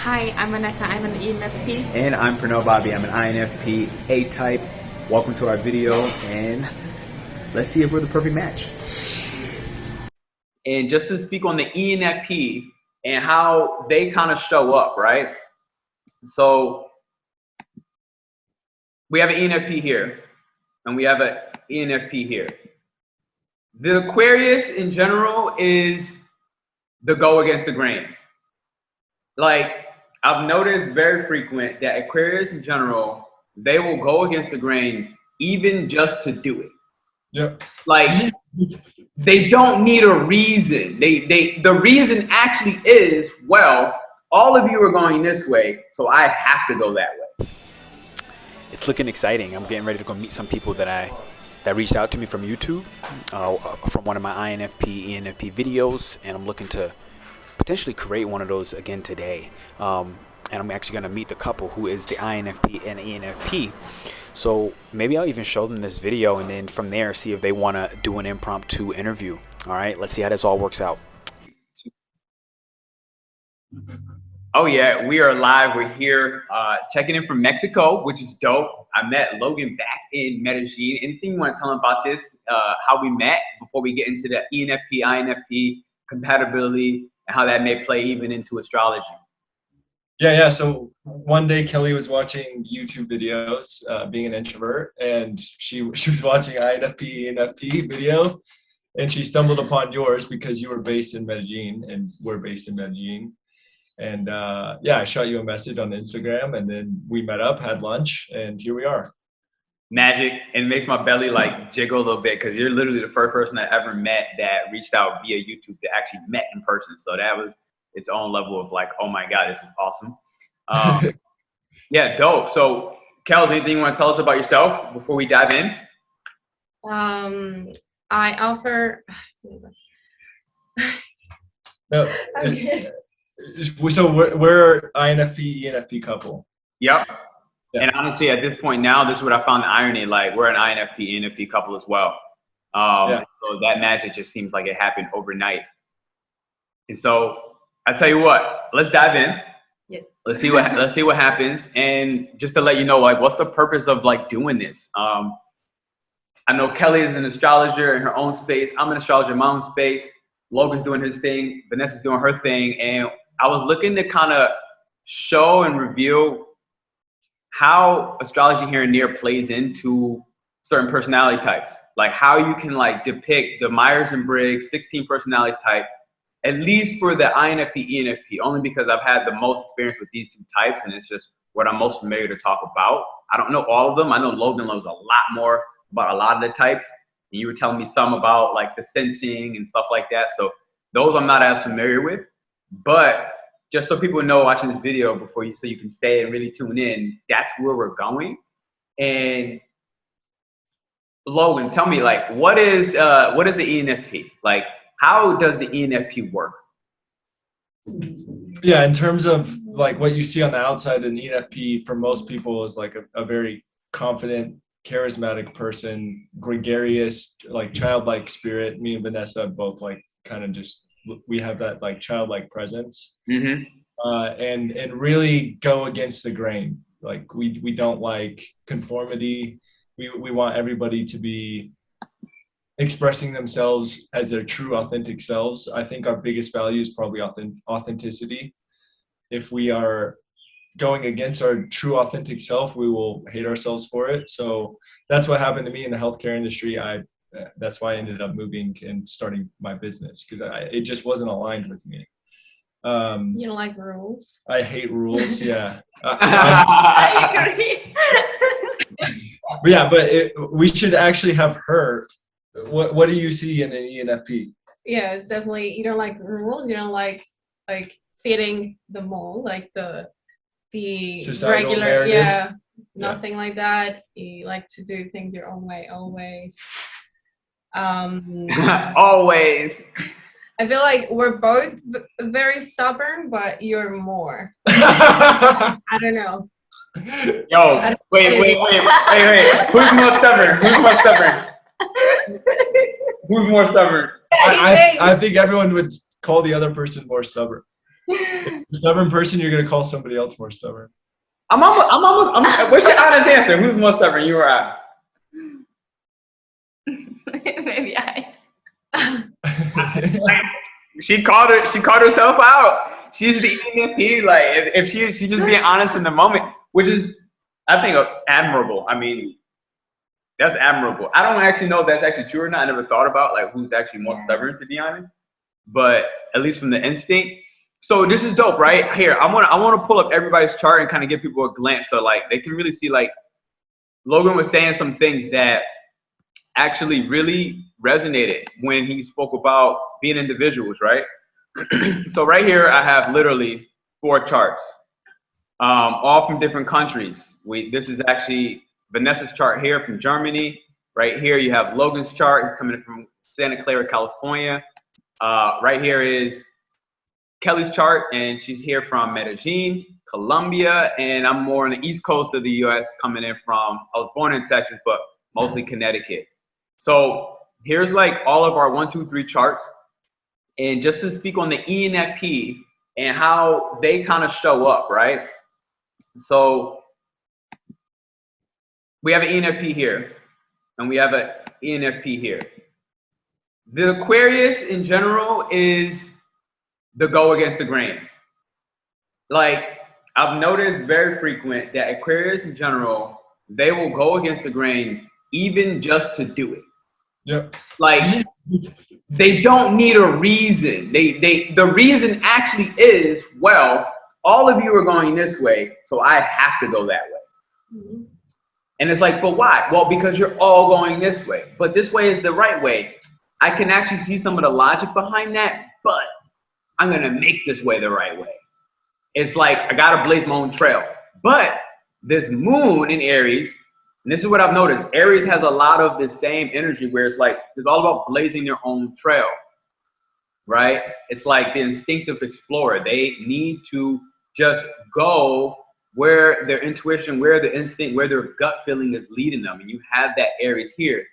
Hi, I'm Vanessa. I'm an ENFP. And I'm Pernell Bobby. I'm an INFP A-type. Welcome to our video, and let's see if we're the perfect match. And just to speak on the ENFP and how they kind of show up, right? So we have an ENFP here, and we have an ENFP here. The Aquarius in general is the go against the grain. Like, I've noticed very frequent that Aquarius in general, they will go against the grain even just to do it. Yep. Like, they don't need a reason. The reason actually is, well, all of you are going this way, so I have to go that way. It's looking exciting. I'm getting ready to go meet some people that reached out to me from YouTube, from one of my INFP, ENFP videos, and I'm looking to potentially create one of those again today. And I'm actually going to meet the couple who is the INFP and ENFP. So maybe I'll even show them this video, and then from there see if they want to do an impromptu interview. All right, let's see how this all works out. Oh yeah, we are live. We're here checking in from Mexico, which is dope. I met Logan back in Medellin. Anything you want to tell him about this, how we met, before we get into the ENFP, INFP, compatibility, and how that may play even into astrology? Yeah. So one day Kelly was watching YouTube videos, being an introvert, and she was watching INFP, ENFP video, and she stumbled upon yours because you were based in Medellin and we're based in Medellin. And I shot you a message on Instagram, and then we met up, had lunch, and here we are. Magic. And it makes my belly like jiggle a little bit, because you're literally the first person I ever met that reached out via YouTube that actually met in person. So that was its own level of like, oh my God, this is awesome. Yeah, dope. So Kels, anything you want to tell us about yourself before we dive in? I offer. No, Okay. So we're INFP, ENFP couple. Yep. Yeah. And honestly, at this point now, this is what I found the irony. Like, we're an INFP, ENFP couple as well. So that magic just seems like it happened overnight. And so I tell you what, let's dive in. Yes. Let's see what happens. And just to let you know, like, what's the purpose of like doing this? I know Kelly is an astrologer in her own space. I'm an astrologer in my own space. Logan's doing his thing. Vanessa's doing her thing. And I was looking to kind of show and reveal how astrology here and there plays into certain personality types. Like how you can like depict the Myers Briggs 16 personality type, at least for the INFP, ENFP, only because I've had the most experience with these two types, and it's just what I'm most familiar to talk about. I don't know all of them. I know Logan knows a lot more about a lot of the types. And you were telling me some about like the sensing and stuff like that. So those I'm not as familiar with, but just so people know watching this video so you can stay and really tune in, that's where we're going. And Logan, tell me, like, what is the ENFP? Like, how does the ENFP work? Yeah, in terms of like what you see on the outside, an ENFP for most people is like a very confident, charismatic person, gregarious, like childlike spirit. Me and Vanessa both like kind of just, we have that like childlike presence. Mm-hmm. And really go against the grain. Like we don't like conformity. We want everybody to be expressing themselves as their true authentic selves. I think our biggest value is probably authenticity. If we are going against our true authentic self, we will hate ourselves for it. So that's what happened to me in the healthcare industry. That's why I ended up moving and starting my business, because it just wasn't aligned with me. You don't like rules? I hate rules. Yeah. I agree. But we should actually have her. What do you see in an ENFP? Yeah, it's definitely, you don't like rules. You don't like fitting the mold, like the Societal regular narrative. Nothing like that. You like to do things your own way always. Always. I feel like we're both very stubborn, but you're more. I I don't know. Yo, wait. Who's more stubborn? Who's more stubborn? I think everyone would call the other person more stubborn. Stubborn person, you're gonna call somebody else more stubborn. What's your honest answer? Who's more stubborn, you or I? Maybe I. She called herself out. She's the ENFP. Like, if she's just being honest in the moment, which is, I think, admirable. I mean, that's admirable. I don't actually know if that's actually true or not. I never thought about like who's actually more stubborn, to be honest. But at least from the instinct. So this is dope, right? Here, I want to pull up everybody's chart and kind of give people a glance, so like they can really see. Like, Logan was saying some things that actually really resonated when he spoke about being individuals, right? So right here, I have literally 4 charts, all from different countries. This is actually Vanessa's chart here from Germany. Right here, you have Logan's chart. He's coming from Santa Clara, California. Right here is Kelly's chart, and she's here from Medellin, Colombia, and I'm more on the East Coast of the U.S. coming in from, I was born in Texas, but mostly Connecticut. So here's like all of our 1, 2, 3 charts. And just to speak on the ENFP and how they kind of show up, right? So we have an ENFP here, and we have an ENFP here. The Aquarius in general is the go against the grain. Like, I've noticed very frequent that Aquarius in general, they will go against the grain even just to do it. Yep. Like, they don't need a reason. The reason actually is, well, all of you are going this way, so I have to go that way. Mm-hmm. And it's like, but why? Well, because you're all going this way. But this way is the right way. I can actually see some of the logic behind that, but I'm going to make this way the right way. It's like, I got to blaze my own trail. But this moon in Aries, and this is what I've noticed, Aries has a lot of the same energy where it's like, it's all about blazing your own trail, right? It's like the instinctive explorer. They need to just go where their intuition, where the instinct, where their gut feeling is leading them. And you have that Aries here.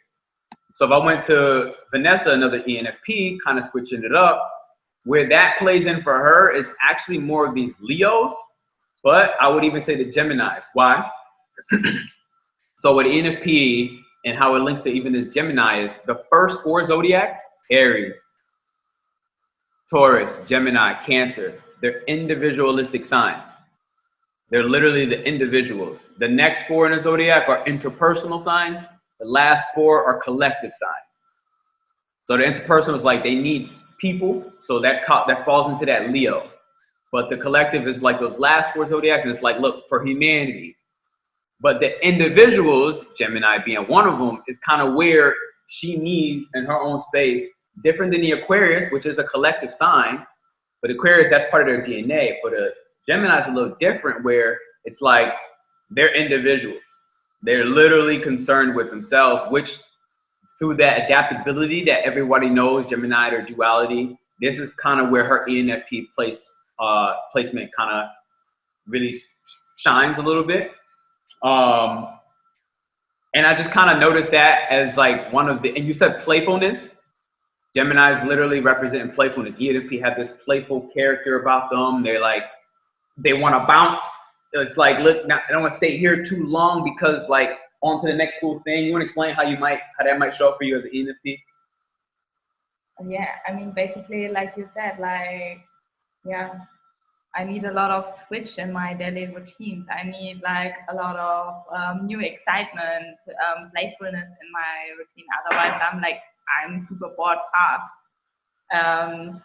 So if I went to Vanessa, another ENFP, kind of switching it up, where that plays in for her is actually more of these Leos, but I would even say the Geminis. Why? So with ENFP and how it links to even this Gemini is the first 4 zodiacs: Aries, Taurus, Gemini, Cancer. They're individualistic signs. They're literally the individuals. The next 4 in the zodiac are interpersonal signs. The last 4 are collective signs. So the interpersonal is like they need people, so that falls into that Leo. But the collective is like those last 4 zodiacs, and it's like, look, for humanity. But the individuals, Gemini being one of them, is kind of where she needs in her own space, different than the Aquarius, which is a collective sign. But Aquarius, that's part of their DNA. For the Gemini, is a little different, where it's like they're individuals. They're literally concerned with themselves, which through that adaptability that everybody knows, Gemini or duality, this is kind of where her ENFP placement kind of really shines a little bit. And I just kind of noticed that as like one of the, and you said playfulness. Geminis literally representing playfulness. ENFP have this playful character about them. They're like, they want to bounce. It's like, look, I don't want to stay here too long because like on to the next cool thing. You want to explain how that might show up for you as an ENFP? Yeah, I mean, basically, like you said, like, yeah, I need a lot of switch in my daily routines. I need like a lot of new excitement, playfulness in my routine. Otherwise, I'm super bored fast.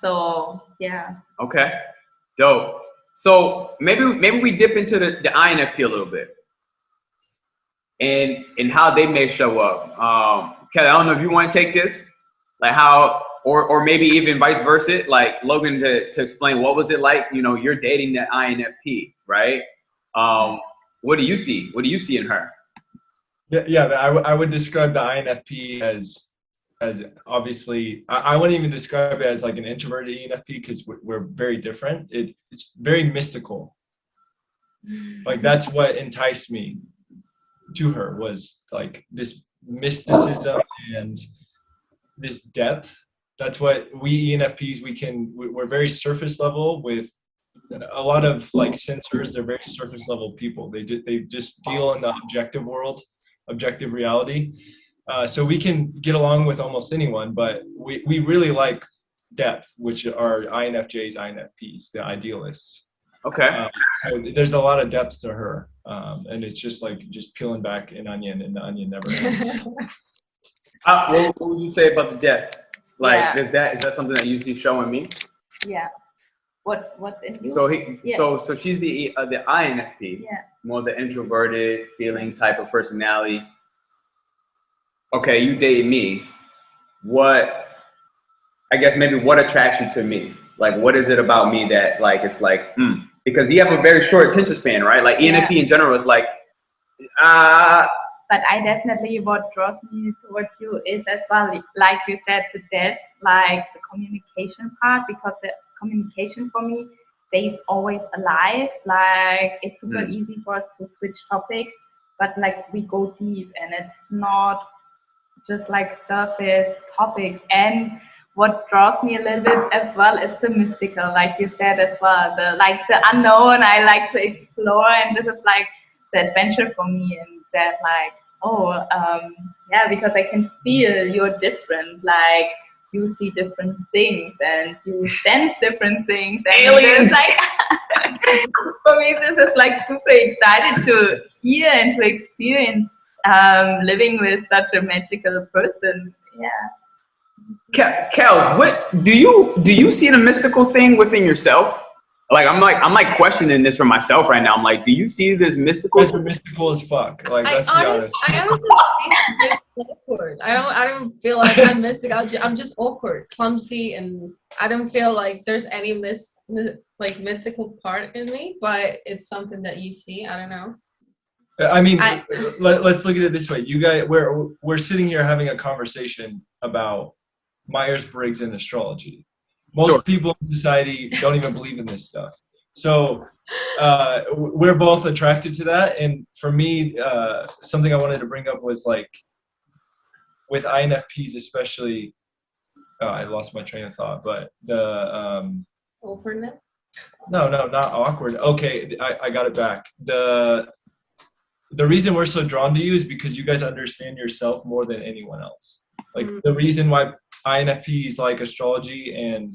So yeah. Okay, dope. So maybe we dip into the INFP a little bit, and how they may show up. Kelly, I don't know if you want to take this, like how, or maybe even vice versa, like Logan to explain what was it like, you're dating that INFP, right? What do you see? What do you see in her? Yeah, I would describe the INFP as obviously, I wouldn't even describe it as like an introverted ENFP because we're very different. It's very mystical. Like that's what enticed me to her, was like this mysticism and this depth. That's what we ENFPs, we're very surface level with a lot of like sensors, they're very surface level people. They just deal in the objective world, objective reality. So we can get along with almost anyone, but we really like depth, which are INFJs, INFPs, the idealists. Okay. So there's a lot of depth to her, and it's just like just peeling back an onion, and the onion never ends. What would you say about the death? Like, Yeah. is that something that you see showing me? Yeah. What's in you? So she's the INFP, Yeah. more the introverted feeling type of personality. Okay, you date me. I guess maybe what attracts you to me? Like, what is it about me that like it's like, because you have a very short attention span, right? Like ENFP in general is like, But I definitely, what draws me towards you is as well, like you said, the depth, like the communication part, because the communication for me stays always alive. Like it's super easy for us to switch topics, but like we go deep, and it's not just like surface topics. And what draws me a little bit as well is the mystical, like you said as well, the unknown. I like to explore, and this is like the adventure for me, and that like because I can feel you're different, like you see different things and you sense different things, and aliens. like for me this is like super excited to hear and to experience living with such a magical person. Kels, what do you see the mystical thing within yourself? I'm like questioning this for myself right now. I'm like, do you see this mystical? Guys are mystical as fuck. Like, let's be honest. I honestly think it's awkward. I don't feel like I'm mystical. I'm just awkward, clumsy, and I don't feel like there's any mystical part in me. But it's something that you see. I don't know. I mean, let's look at it this way. You guys, we're sitting here having a conversation about Myers Briggs and astrology. Most people in society don't even believe in this stuff. So we're both attracted to that. And for me, something I wanted to bring up was like with INFPs especially, I lost my train of thought, but the awkwardness? No, not awkward. Okay, I got it back. The reason we're so drawn to you is because you guys understand yourself more than anyone else. Like the reason why INFPs like astrology and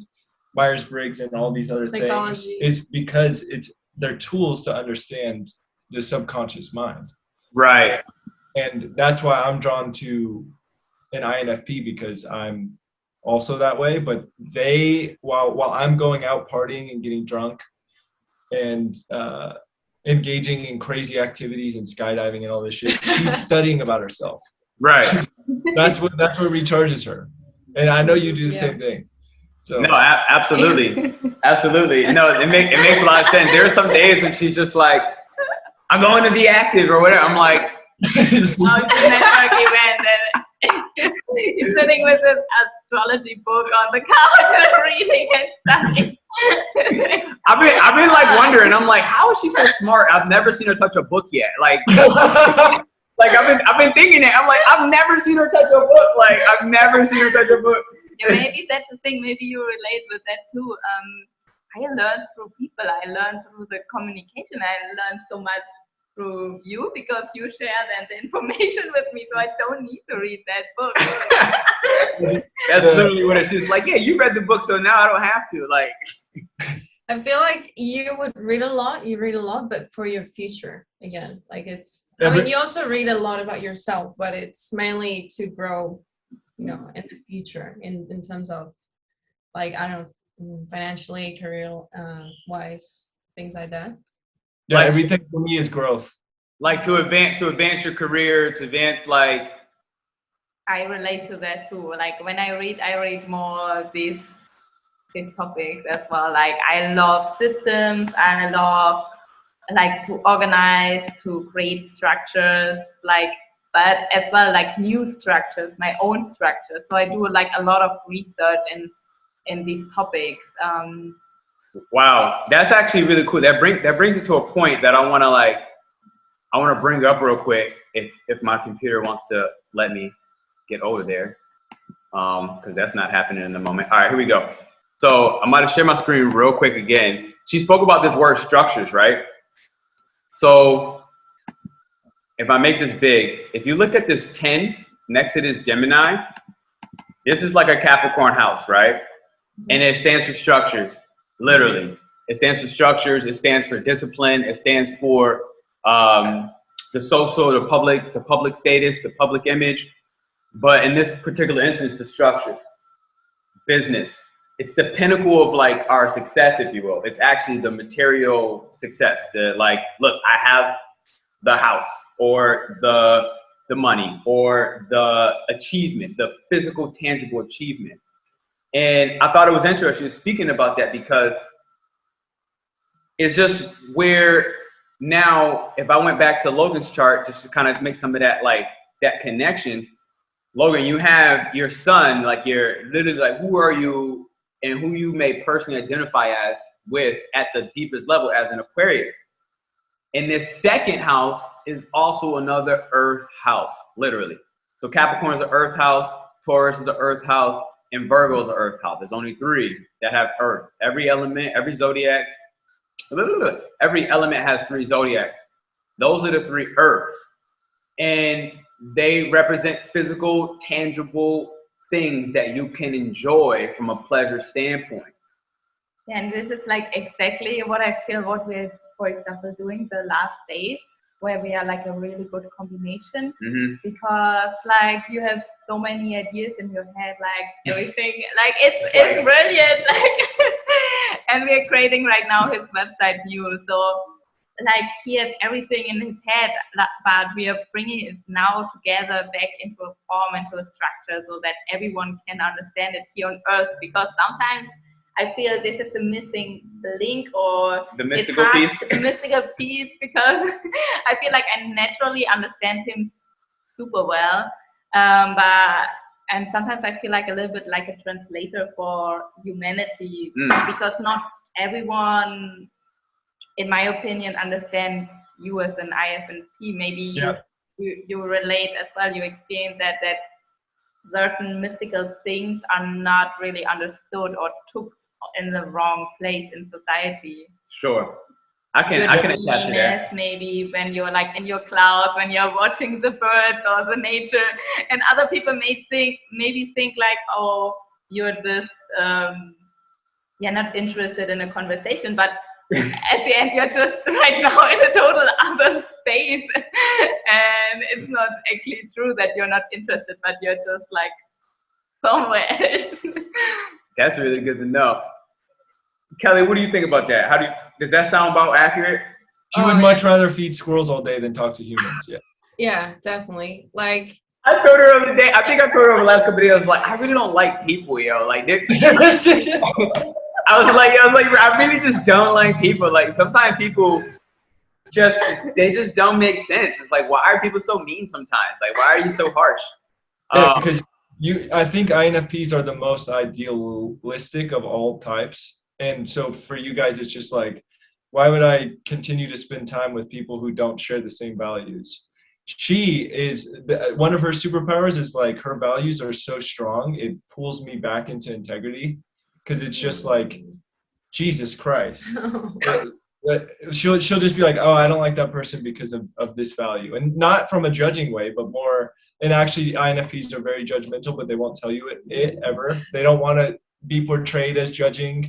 Myers Briggs and all these other things is because they're tools to understand the subconscious mind. Right. And that's why I'm drawn to an INFP, because I'm also that way. But they, while I'm going out partying and getting drunk and engaging in crazy activities and skydiving and all this shit, she's studying about herself. Right. That's what recharges her. And I know you do the same thing. So no, absolutely. Absolutely. No, it makes a lot of sense. There are some days when she's just like, I'm going to be active or whatever. I'm like, network event, and he's sitting with his astrology book on the couch reading and studying. I've been like wondering. I'm like, how is she so smart? I've never seen her touch a book yet. Like I've been thinking it. I'm like, I've never seen her touch a book. Like I've never seen her touch a book. Yeah, maybe that's the thing. Maybe you relate with that too. I learned through people. I learned through the communication. I learned so much through you because you share that information with me, so I don't need to read that book. That's literally what it is. She's like, yeah, you read the book, so now I don't have to. Like, I feel like you would read a lot. You read a lot, but for your future again. Like it's. I mean, you also read a lot about yourself, but it's mainly to grow, in the future in terms of, like, I don't know, financially, career wise, things like that. Yeah, like, everything for me is growth. Like to advance your career, to advance like. I relate to that too. Like when I read more these topics as well. Like I love systems, and I love like to organize, to create structures, like, but as well like new structures, my own structures. So I do like a lot of research in these topics. Wow, that's actually really cool. That brings it to a point that I want to bring up real quick, if my computer wants to let me get over there, because that's not happening in the moment. All right, here we go. So I'm going to share my screen real quick again. she spoke about this word structures, right? So if I make this big, if you look at this 10 next to this Gemini, this is like a Capricorn house, right? And it stands for structures, literally. It stands for structures. It stands for discipline. It stands for the social, the public status, the public image. But in this particular instance, the structures, business. It's the pinnacle of like our success, if you will. It's actually the material success. The like, look, I have the house or the money or the achievement, the physical, tangible achievement. And I thought it was interesting speaking about that because it's just where now, if I went back to Logan's chart, just to kind of make some of that, like that connection, Logan, you have your son, like you're literally like, who are you and who you may personally identify as with at the deepest level as an Aquarius. And this second house is also another earth house, literally. So Capricorn is an earth house, Taurus is an earth house, and Virgo is an earth house. There's only 3 that have earth. Every element, every zodiac, every element has 3 zodiacs. Those are the 3 earths. And they represent physical, tangible things that you can enjoy from a pleasure standpoint. Yeah, and this is like exactly what I feel what we're, for example, doing the last days, where we are like a really good combination, because like you have so many ideas in your head, like everything, like it's brilliant, like, and we're creating right now his website view, so like he has everything in his head, but we are bringing it now together back into a form, into a structure, so that everyone can understand it here on Earth, because sometimes I feel this is a missing link, or the mystical piece. The mystical piece, because I feel like I naturally understand him super well, and sometimes I feel like a little bit like a translator for humanity, because not everyone, in my opinion, understands you as an INFP. Maybe you relate as well. You experience that certain mystical things are not really understood or took in the wrong place in society. Sure. I can attach to that. Maybe when you're like in your clouds, when you're watching the birds or the nature, and other people may maybe think like, oh, you're just not interested in a conversation, but at the end you're just right now in a total other space, and it's not actually true that you're not interested, but you're just like somewhere else. That's really good to know. Kelly, what do you think about that? Does that sound about accurate? She would much rather feed squirrels all day than talk to humans. Yeah. Yeah, definitely. Like, I told her over the day. I think I told her over the last couple of days. Like, I really don't like people, yo. Like, I was like, I really just don't like people. Like, sometimes people they just don't make sense. It's like, why are people so mean sometimes? Like, why are you so harsh? Because I think INFPs are the most idealistic of all types. And so for you guys, it's just like, why would I continue to spend time with people who don't share the same values? She is, one of her superpowers is like her values are so strong, it pulls me back into integrity, because it's just like, Jesus Christ. She'll just be like, oh, I don't like that person because of this value. And not from a judging way, but more, and actually INFPs are very judgmental, but they won't tell you it ever. They don't want to be portrayed as judging.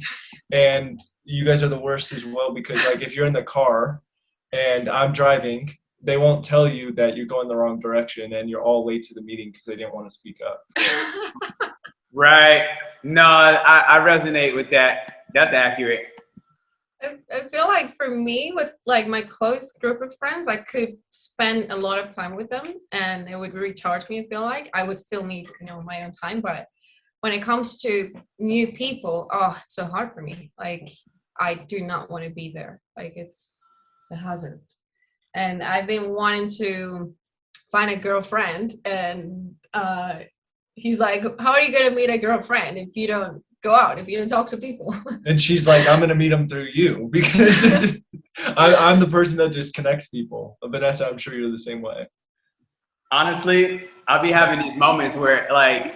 And you guys are the worst as well, because like if you're in the car and I'm driving, they won't tell you that you're going the wrong direction and you're all late to the meeting because they didn't want to speak up. Right. No, I resonate with that. That's accurate. I feel like for me, with like my close group of friends, I could spend a lot of time with them and it would recharge me. I feel like I would still need, my own time, but when it comes to new people, it's so hard for me. Like, I do not want to be there. Like, it's a hazard. And I've been wanting to find a girlfriend, and he's like, how are you going to meet a girlfriend if you don't go out, if you don't talk to people? And she's like, I'm going to meet them through you, because I'm the person that just connects people. Vanessa, I'm sure you're the same way. Honestly, I'll be having these moments where, like,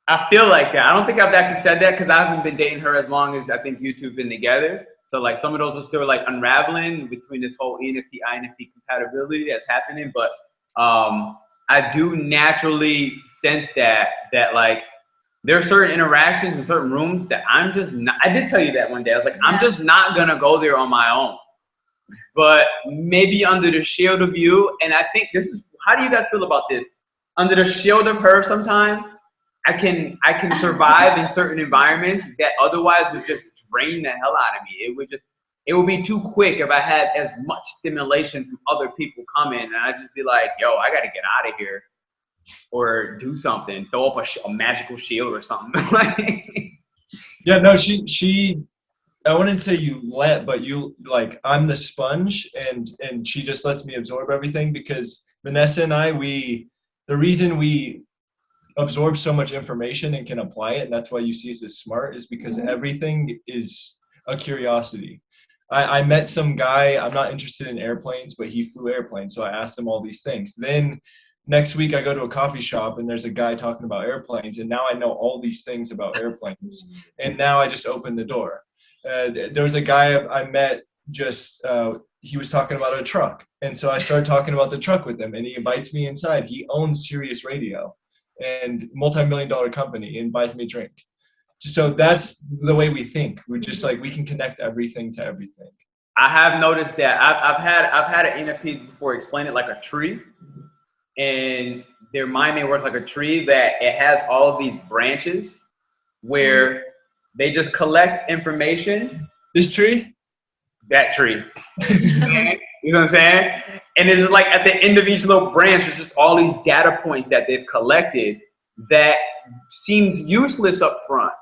I feel like that. I don't think I've actually said that because I haven't been dating her as long as I think you two have been together. So like some of those are still like unraveling between this whole ENFP INFP compatibility that's happening. But I do naturally sense that like there are certain interactions in certain rooms that I'm just not. I did tell you that one day. I was like, I'm just not gonna go there on my own. But maybe under the shield of you, and I think this is, how do you guys feel about this? Under the shield of her, sometimes I can survive in certain environments that otherwise would just drain the hell out of me. It would be too quick if I had as much stimulation from other people coming, and I'd just be like, yo, I gotta get out of here or do something, throw up a magical shield or something. Yeah, no, she I wouldn't say you but you, like, I'm the sponge, and she just lets me absorb everything, because Vanessa and I, the reason we absorb so much information and can apply it, and that's why you see us as smart, is because everything is a curiosity. I met some guy, I'm not interested in airplanes, but he flew airplanes, so I asked him all these things. Then next week I go to a coffee shop and there's a guy talking about airplanes, and now I know all these things about airplanes, and now I just opened the door. There was a guy I met, he was talking about a truck, and so I started talking about the truck with him, and he invites me inside. He owns Sirius Radio and multi-million-dollar company, and buys me a drink. So that's the way we think. We're just like, we can connect everything to everything. I have noticed that I've had an ENFP before explain it like a tree, and their mind may work like a tree, that it has all of these branches where they just collect information. This tree? That tree. You know what I'm saying? And it's just like at the end of each little branch, it's just all these data points that they've collected that seems useless up front.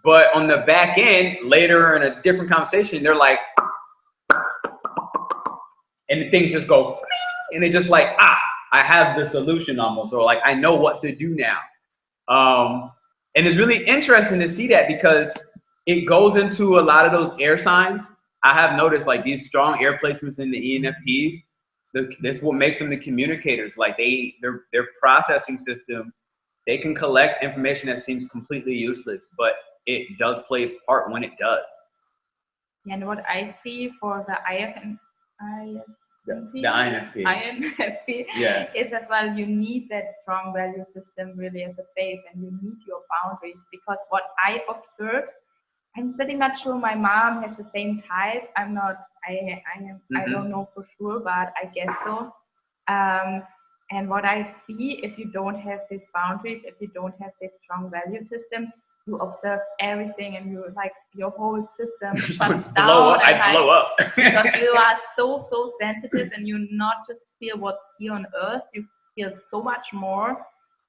But on the back end, later in a different conversation, they're like, and the things just go, and they just like, I have the solution almost, or like, I know what to do now. And it's really interesting to see that, because it goes into a lot of those air signs. I have noticed like these strong air placements in the ENFPs, this is what makes them the communicators. Like their processing system, they can collect information that seems completely useless, but it does play its part when it does. And what I see for the INFP is as well, you need that strong value system really as a base, and you need your boundaries, because what I observe, I'm pretty much sure my mom has the same type. I'm not, I don't know for sure, but I guess so. And what I see, if you don't have these boundaries, if you don't have this strong value system, you observe everything, and you like, your whole system shuts down. I blow up. Because you are so sensitive, and you not just feel what's here on earth, you feel so much more.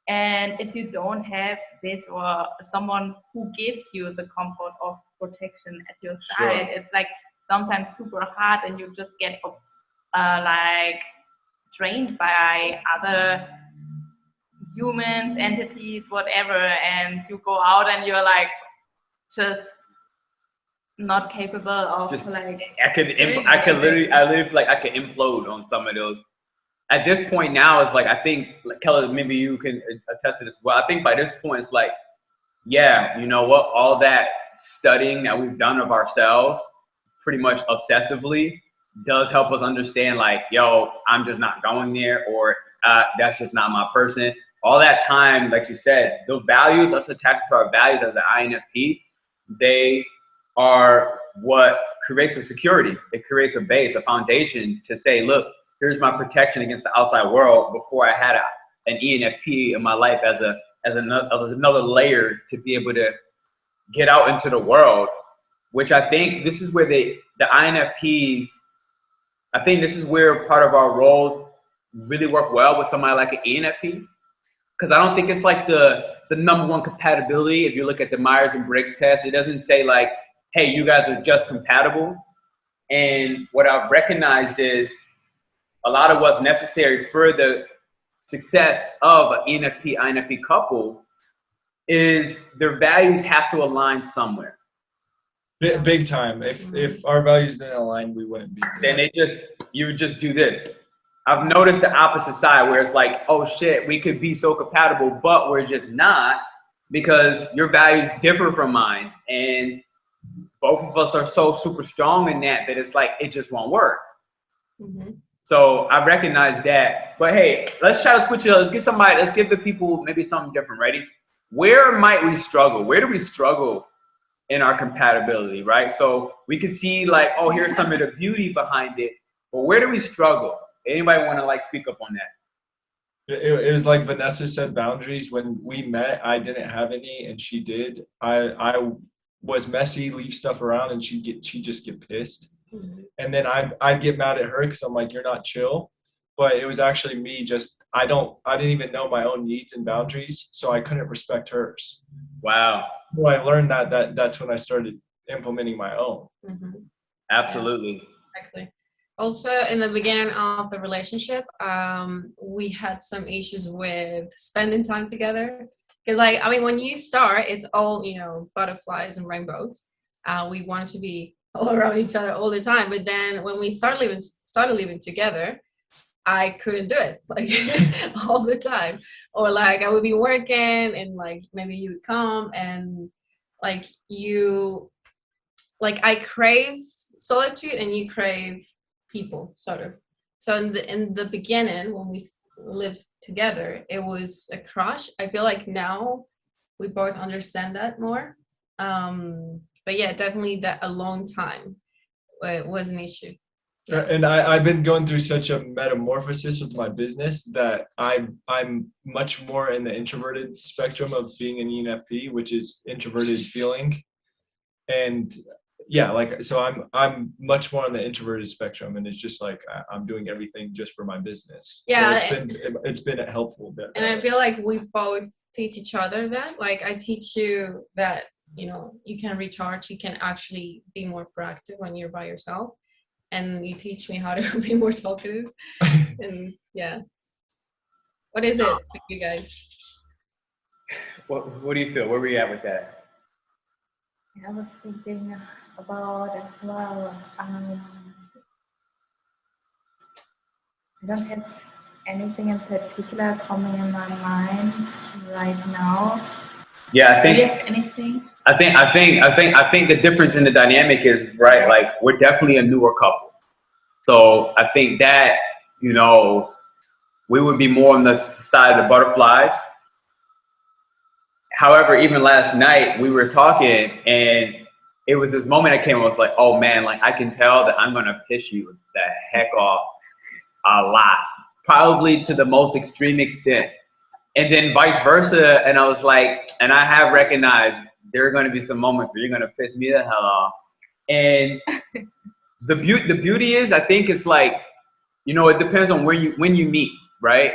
And if you don't have this, or someone who gives you the comfort of protection at your side, it's like sometimes super hard, and you just get like trained by other humans, entities, whatever, and you go out and you're like just not capable of just, like, I literally like I could implode on some of those. At this point now, it's like, I think, like, Kelly, maybe you can attest to this as well. I think by this point, it's like, yeah, you know what? All that studying that we've done of ourselves, pretty much obsessively, does help us understand, like, yo, I'm just not going there, or that's just not my person. All that time, like you said, those values, us attached to our values as an INFP, they are what creates a security. It creates a base, a foundation to say, look, here's my protection against the outside world, before I had an ENFP in my life as another layer to be able to get out into the world. Which I think this is where the INFPs, I think this is where part of our roles really work well with somebody like an ENFP. Because I don't think it's like the number one compatibility. If you look at the Myers Briggs test, it doesn't say like, hey, you guys are just compatible. And what I've recognized is a lot of what's necessary for the success of an ENFP INFP couple is their values have to align somewhere. Big time. If our values didn't align, we wouldn't be. Then you would just do this. I've noticed the opposite side, where it's like, oh shit, we could be so compatible, but we're just not, because your values differ from mine. And both of us are so super strong in that it's like it just won't work. Mm-hmm. So I recognize that. But hey, let's try to switch it up. Let's give the people maybe something different. Ready? Where might we struggle? Where do we struggle in our compatibility, right? So we can see like, oh, here's some of the beauty behind it. But where do we struggle? Anybody want to like speak up on that? It was like Vanessa said, boundaries. When we met, I didn't have any, and she did. I was messy, leave stuff around, and she'd just get pissed. Mm-hmm. And then I'd get mad at her because I'm like, you're not chill. But it was actually me I didn't even know my own needs and boundaries, so I couldn't respect hers. Wow. When I learned that's when I started implementing my own. Mm-hmm. Absolutely. Yeah, exactly. Also, in the beginning of the relationship, we had some issues with spending time together. Because, like, I mean, when you start, it's all, you know, butterflies and rainbows. We wanted to be all around each other all the time. But then when we started living together, I couldn't do it, like, all the time. Or, like, I would be working and, like, maybe you would come and, like, I crave solitude and you crave people, sort of. So in the beginning, when we lived together, it was a crush. I feel like now we both understand that more. But yeah, definitely that a long time was an issue. Yeah. And I've been going through such a metamorphosis with my business that I'm much more in the introverted spectrum of being an ENFP, which is introverted feeling. And yeah, like, so I'm much more on the introverted spectrum, and it's just like I'm doing everything just for my business. Yeah, so it's been helpful. And I feel like we both teach each other that. Like, I teach you that, you know, you can recharge, you can actually be more proactive when you're by yourself, and you teach me how to be more talkative. And yeah, what is it for you guys? What do you feel? Where were you at with that? I was thinking about as well. I don't have anything in particular coming in my mind right now. Yeah, I think. Do you have anything? I think the difference in the dynamic is, right, like, we're definitely a newer couple. So I think that, you know, we would be more on the side of the butterflies. However, even last night we were talking, and it was this moment that came, I was like, oh man, like, I can tell that I'm gonna piss you the heck off a lot, probably to the most extreme extent. And then vice versa, and I was like, and I have recognized there are going to be some moments where you're going to piss me the hell off. And the beauty is, I think it's like, you know, it depends on when you meet, right?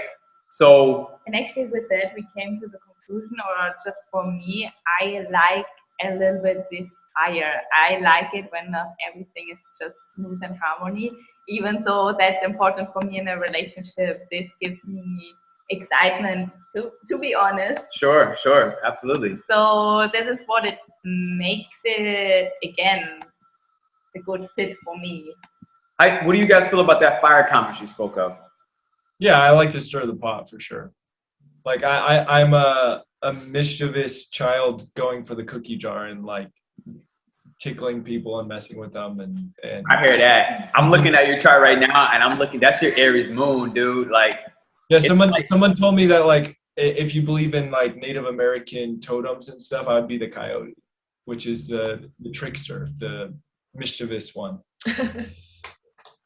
So. And actually with that, we came to the conclusion, or just for me, I like a little bit this fire. I like it when not everything is just smooth and harmony, even though that's important for me in a relationship. This gives me excitement, to be honest. Sure, absolutely. So this is what it makes it, again, a good fit for me. What do you guys feel about that fire comment you spoke of? Yeah, I like to stir the pot for sure. Like, I'm a mischievous child going for the cookie jar and like tickling people and messing with them, and I hear that. I'm looking at your chart right now, and I'm looking. That's your Aries moon, dude. Like, yeah, someone told me that, like, if you believe in like Native American totems and stuff, I'd be the coyote, which is the trickster, the mischievous one.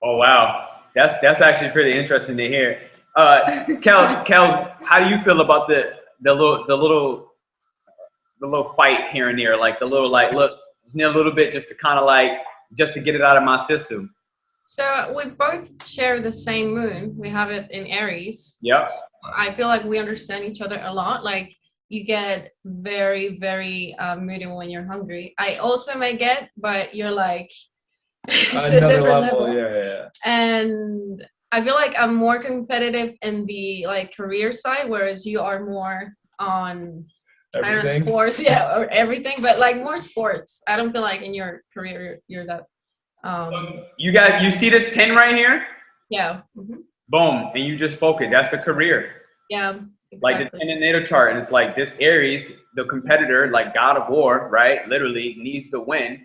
Oh wow, that's actually pretty interesting to hear. Kels, how do you feel about the little fight here and there, like the little, like, look, just need a little bit just to kind of like, just to get it out of my system? So we both share the same moon. We have it in Aries. Yep. So I feel like we understand each other a lot. Like, you get very, very moody when you're hungry. I also may get, but you're like to a different level. Yeah. And I feel like I'm more competitive in the like career side, whereas you are more on I don't know, sports, yeah, or everything, but like more sports. I don't feel like in your career you're that. You see this 10 right here? Yeah. Mm-hmm. Boom, and you just spoke it. That's the career. Yeah. Exactly. Like the 10 in natal chart, and it's like this Aries, the competitor, like God of War, right? Literally needs to win.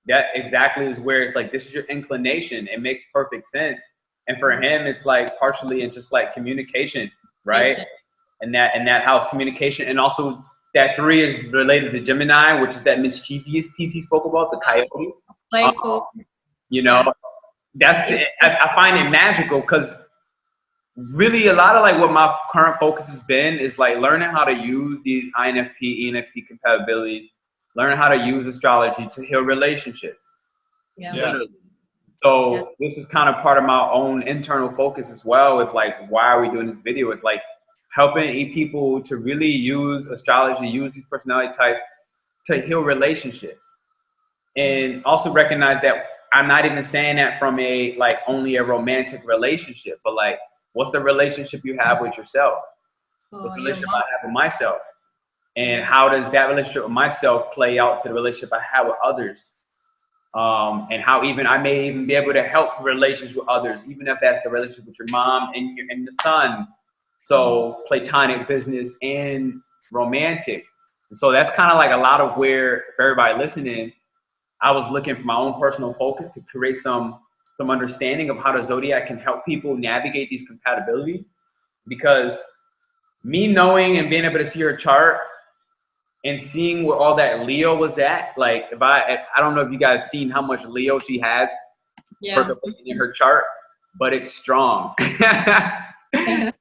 that exactly is where it's like, this is your inclination. It makes perfect sense. And for him, it's like partially it's just like communication, right? And that house communication, and also that 3 is related to Gemini, which is that mischievous piece he spoke about, the coyote. Playful. You know, I find it magical because really a lot of like what my current focus has been is like learning how to use these INFP, ENFP compatibilities, learning how to use astrology to heal relationships. Literally. So this is kind of part of my own internal focus as well with like, why are we doing this video? It's like helping people to really use astrology, use these personality types to heal relationships. And also recognize that I'm not even saying that from a like only a romantic relationship, but like, what's the relationship you have with yourself? What's the relationship I have with myself? And how does that relationship with myself play out to the relationship I have with others? And how even I may even be able to help relations with others, even if that's the relationship with your mom and the son. So platonic, business, and romantic. And so that's kind of like a lot of where, for everybody listening, I was looking for my own personal focus to create some understanding of how the zodiac can help people navigate these compatibilities. Because me knowing and being able to see her chart and seeing where all that Leo was at, like if I don't know if you guys seen how much Leo she has in her chart, but it's strong.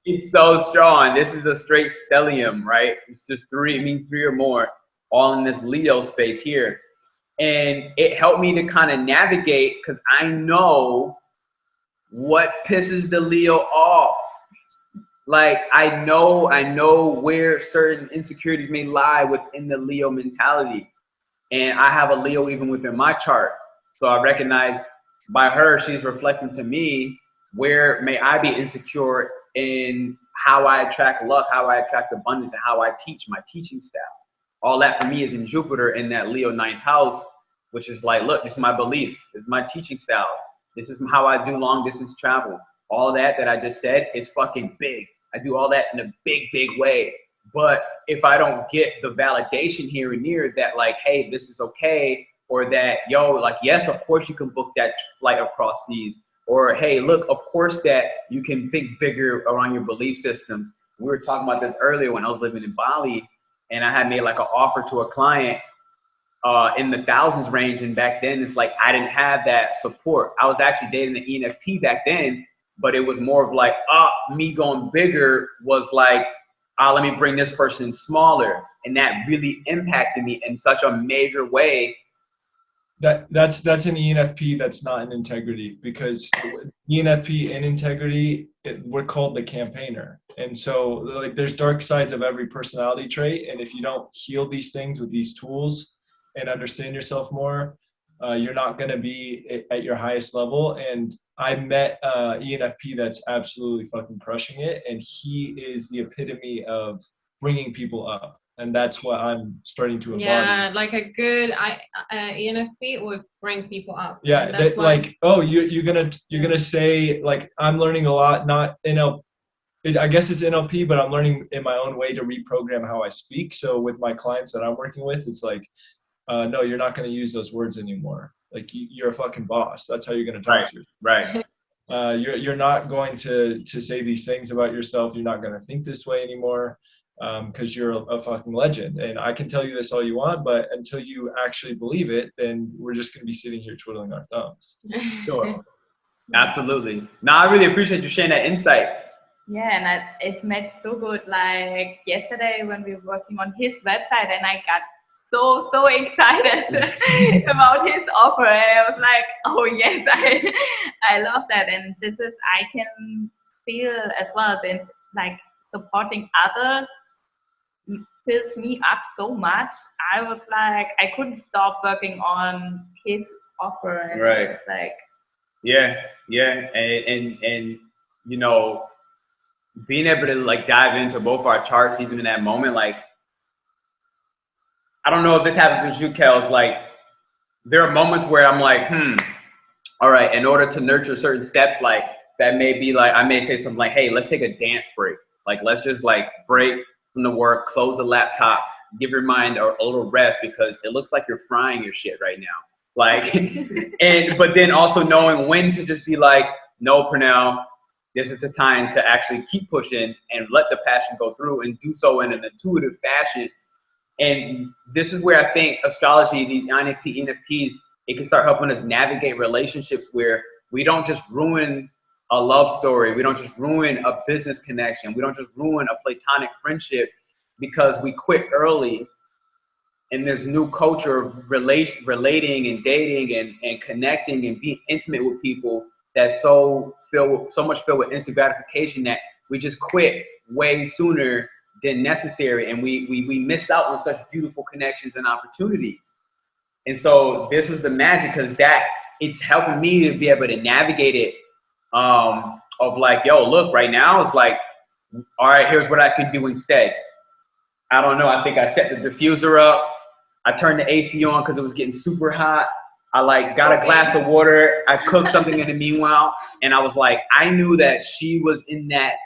It's so strong. This is a straight stellium, right? It's just 3, it means 3 or more, all in this Leo space here. And it helped me to kind of navigate because I know what pisses the Leo off. Like I know where certain insecurities may lie within the Leo mentality. And I have a Leo even within my chart. So I recognize by her, she's reflecting to me, where may I be insecure in how I attract luck, how I attract abundance, and how I teach, my teaching style. All that for me is in Jupiter in that Leo 9th house, which is like, look, this is my beliefs. This is my teaching style. This is how I do long distance travel. All that I just said is fucking big. I do all that in a big, big way. But if I don't get the validation here and there that like, hey, this is okay, or that, yo, like, yes, of course you can book that flight across seas, or hey, look, of course that you can think bigger around your belief systems. We were talking about this earlier when I was living in Bali, and I had made like an offer to a client in the thousands range. And back then it's like, I didn't have that support. I was actually dating the ENFP back then, but it was more of like, me going bigger was like, let me bring this person smaller. And that really impacted me in such a major way. That's an ENFP that's not an integrity, because ENFP in integrity, we're called the campaigner. And so like there's dark sides of every personality trait. And if you don't heal these things with these tools and understand yourself more, you're not going to be at your highest level. And I met ENFP that's absolutely fucking crushing it. And he is the epitome of bringing people up. And that's what I'm starting to embody. Yeah, like a good ENFP would bring people up. Yeah, that's like, oh, you're gonna say like, I'm learning a lot, not NLP. I guess it's NLP, but I'm learning in my own way to reprogram how I speak. So with my clients that I'm working with, it's like, no, you're not going to use those words anymore. Like you're a fucking boss. That's how you're going to talk to yourself. Right. You're not going to say these things about yourself. You're not going to think this way anymore, because you're a fucking legend. And I can tell you this all you want, but until you actually believe it, then we're just going to be sitting here twiddling our thumbs. Sure. Absolutely. No, I really appreciate you sharing that insight. Yeah, and it made so good. Like yesterday when we were working on his website, and I got so excited about his offer. And I was like, oh yes, I love that. And this is, I can feel as well that like supporting others fills me up so much. I was like, I couldn't stop working on his offer. And right. It's like, yeah. And you know, being able to like dive into both our charts, even in that moment, like, I don't know if this happens with you, Kels, like, there are moments where I'm like, all right, in order to nurture certain steps, like, that may be like, I may say something like, hey, let's take a dance break. Like, let's just like break from the work, close the laptop, give your mind a little rest, because it looks like you're frying your shit right now. Like, but then also knowing when to just be like, no, Pernell, this is the time to actually keep pushing and let the passion go through and do so in an intuitive fashion. And this is where I think astrology, these INFP, ENFPs, it can start helping us navigate relationships where we don't just ruin a love story. We don't just ruin a business connection. We don't just ruin a platonic friendship because we quit early in this new culture of relating and dating and connecting and being intimate with people that's so much filled with instant gratification that we just quit way sooner than necessary, and we miss out on such beautiful connections and opportunities. And so this is the magic, because that it's helping me to be able to navigate it, of like, yo, look, right now it's like, all right, here's what I can do instead. I don't know, I think I set the diffuser up, I turned the AC on because it was getting super hot. I like got a glass of water, I cooked something in the meanwhile, and I was like, I knew that she was in that,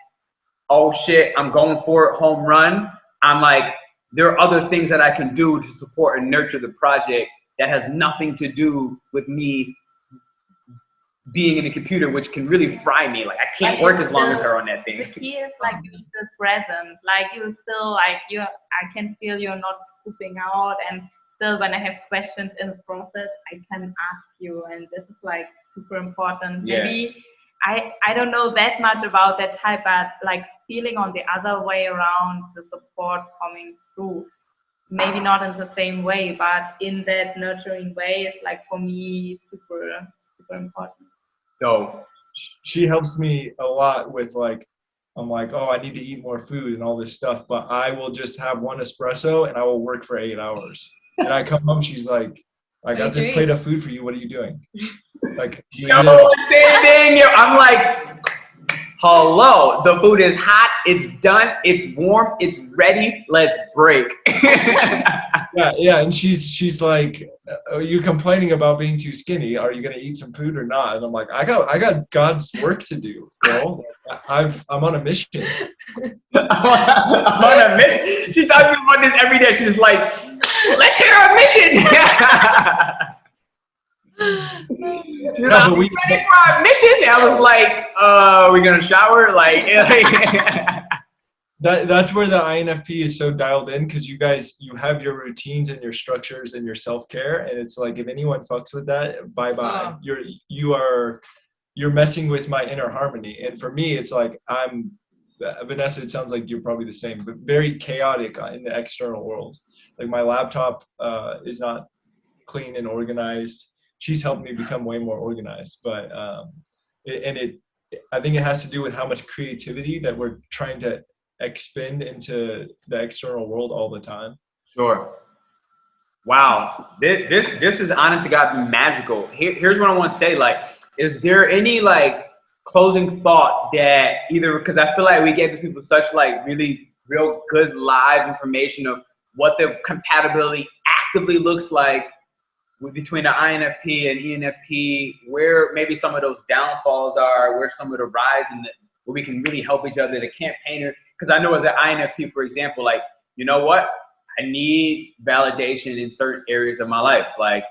oh shit, I'm going for it, home run. I'm like, there are other things that I can do to support and nurture the project that has nothing to do with me being in a computer, which can really fry me. Like, I can't work as long as her on that thing. The key is like you're still present, like you still like I can feel you're not scooping out, and still when I have questions in the process, I can ask you, and this is like super important. Yeah. Maybe I don't know that much about that type, but like feeling on the other way around, the support coming through, maybe not in the same way, but in that nurturing way, is like for me super important. So she helps me a lot with like, I'm like, oh, I need to eat more food and all this stuff, but I will just have one espresso and I will work for 8 hours. And I come home, she's like, I got this plate of food for you. What are you doing? Like, same thing. I'm like, hello, the food is hot, it's done, it's warm, it's ready, let's break. yeah, and she's like, are you complaining about being too skinny? Are you gonna eat some food or not? And I'm like, I got God's work to do, girl. I'm on a mission. I'm on a mission. She talks to me about this every day. She's like, let's hit our mission. She's like, we ready for our mission? I was like, we gonna shower? Like that's where the INFP is so dialed in, because you have your routines and your structures and your self-care, and it's like, if anyone fucks with that, bye-bye. You're messing with my inner harmony. And for me, it's like, Vanessa, it sounds like you're probably the same, but very chaotic in the external world. Like, my laptop is not clean and organized. She's helped me become way more organized, but I think it has to do with how much creativity that we're trying to expend into the external world all the time. Sure. Wow. This is, honest to God, magical. Here's what I want to say. Like, is there any like closing thoughts that either, because I feel like we gave the people such like really real good live information of what the compatibility actively looks like between the INFP and ENFP, where maybe some of those downfalls are, where some of the rise and where we can really help each other, the campaigner. Because I know as an INFP, for example, like, you know what? I need validation in certain areas of my life. Like,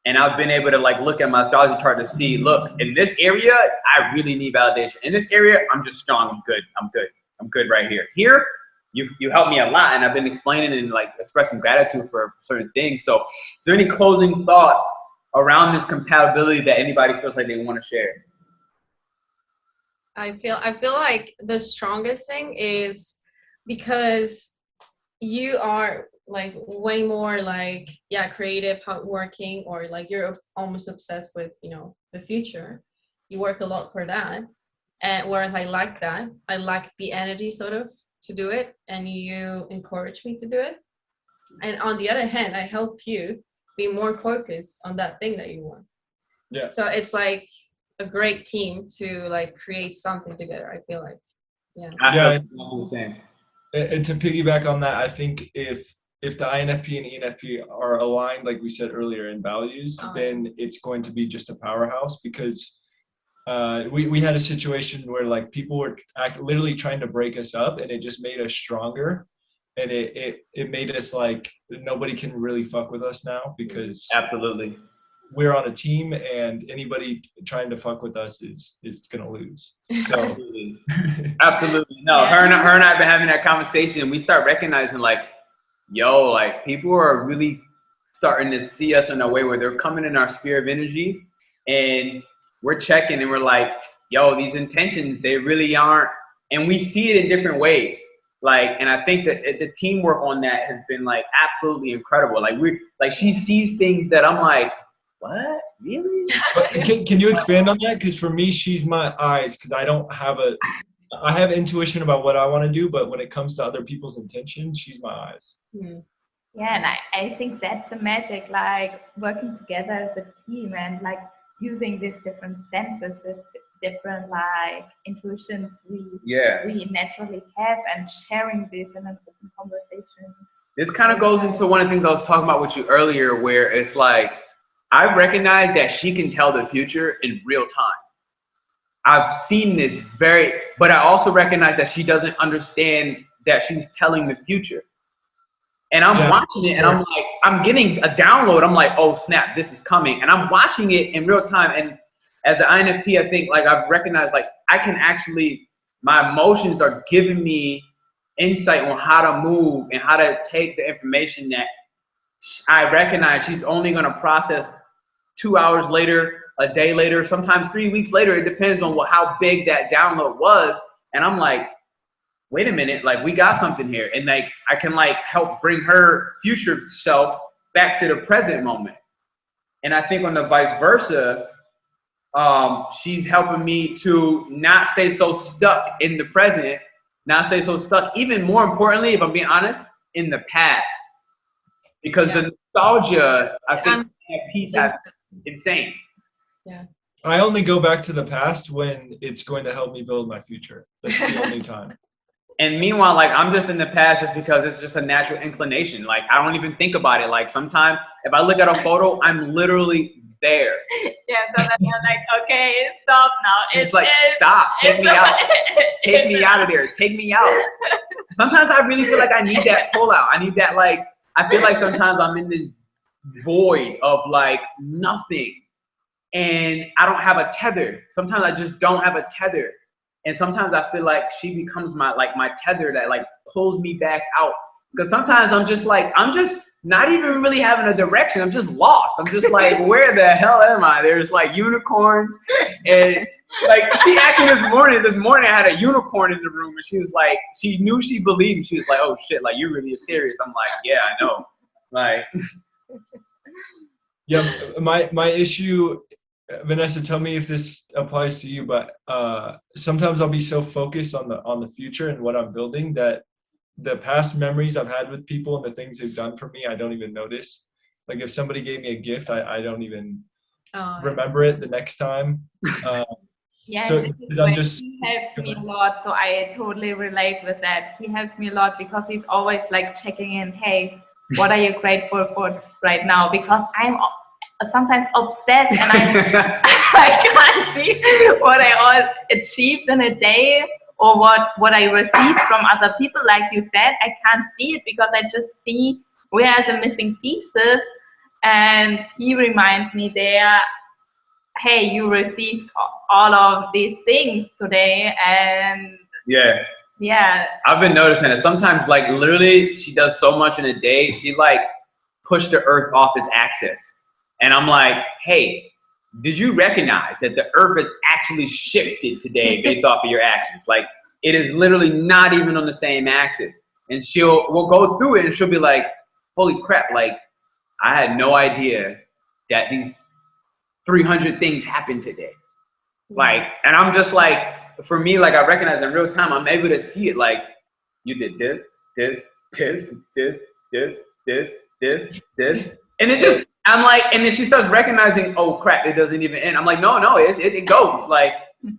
and I've been able to like look at my astrology chart to see, look, in this area, I really need validation. In this area, I'm just strong. I'm good right here. Here, you helped me a lot, and I've been explaining and like expressing gratitude for certain things. So, is there any closing thoughts around this compatibility that anybody feels like they want to share? I feel like the strongest thing is because you are like way more like, creative, hardworking, or like you're almost obsessed with, the future. You work a lot for that. And whereas I like that, I lack the energy sort of to do it, and you encourage me to do it. And on the other hand, I help you be more focused on that thing that you want. Yeah. So it's like a great team to like create something together, I feel like. I feel the same. And to piggyback on that, I think if the INFP and ENFP are aligned, like we said earlier, in values, then it's going to be just a powerhouse, because we had a situation where like people were literally trying to break us up, and it just made us stronger, and it made us like, nobody can really fuck with us now, because absolutely we're on a team, and anybody trying to fuck with us is gonna lose. So absolutely. No, her and I have been having that conversation, and we start recognizing like, yo, like people are really starting to see us in a way where they're coming in our sphere of energy, and we're checking and we're like, yo, these intentions, they really aren't, and we see it in different ways. Like, and I think that the teamwork on that has been like absolutely incredible. Like she sees things that I'm like, what? Really? But can you expand on that? Because for me, she's my eyes, because I have intuition about what I want to do, but when it comes to other people's intentions, she's my eyes. Yeah, and I think that's the magic, like working together as a team and like using these different senses, this different like intuitions we naturally have, and sharing this in an open conversation. This kind of goes into one of the things I was talking about with you earlier, where it's like, I recognize that she can tell the future in real time. I've seen this but I also recognize that she doesn't understand that she's telling the future. And I'm watching it, and I'm like, I'm getting a download. I'm like, oh snap, this is coming. And I'm watching it in real time. And as an INFP, I think like I've recognized like I can actually, my emotions are giving me insight on how to move and how to take the information that I recognize she's only going to process 2 hours later, a day later, sometimes 3 weeks later. It depends on how big that download was. And I'm like, wait a minute, like we got something here. And like, I can like help bring her future self back to the present moment. And I think on the vice versa, she's helping me to not stay so stuck in the present, not stay so stuck, even more importantly, if I'm being honest, in the past. Because the nostalgia, I think peace has insane. Yeah. I only go back to the past when it's going to help me build my future. That's the only time. And meanwhile, like I'm just in the past just because it's just a natural inclination. Like I don't even think about it. Like sometimes if I look at a photo, I'm literally there. Yeah, so then I'm like, okay, stop now. She's like, stop, take me out. Take me out of there. Take me out. Sometimes I really feel like I need that pull out. I need that, like, I feel like sometimes I'm in this void of like nothing. And I don't have a tether. Sometimes I just don't have a tether. And sometimes I feel like she becomes my tether that like pulls me back out. Because sometimes I'm just not even really having a direction. I'm just lost. I'm just like, where the hell am I? There's like unicorns. And like she asked me this morning I had a unicorn in the room, and she was like, she knew she believed me. She was like, oh shit, like you really are serious. I'm like, yeah, I know. Like yeah, my issue, Vanessa, tell me if this applies to you, but sometimes I'll be so focused on the future and what I'm building that the past memories I've had with people and the things they've done for me, I don't even notice. Like if somebody gave me a gift, I don't even remember it the next time. Yeah, so he helps me a lot, so I totally relate with that. He helps me a lot because he's always like checking in, hey, what are you grateful for right now? Because I'm sometimes obsessed and I can't see what I all achieved in a day or what I received from other people. Like you said, I can't see it because I just see where are the missing pieces, and he reminds me there, hey, you received all of these things today. And yeah, I've been noticing that sometimes, like literally she does so much in a day, she like pushed the earth off its axis. And I'm like, hey, did you recognize that the earth is actually shifted today based off of your actions? Like it is literally not even on the same axis. And we'll go through it and she'll be like, holy crap, like I had no idea that these 300 things happened today. Like, and I'm just like, for me, like I recognize in real time, I'm able to see it. Like you did this. And it just, I'm like, and then she starts recognizing, oh crap, it doesn't even end. I'm like, no, it goes. Like,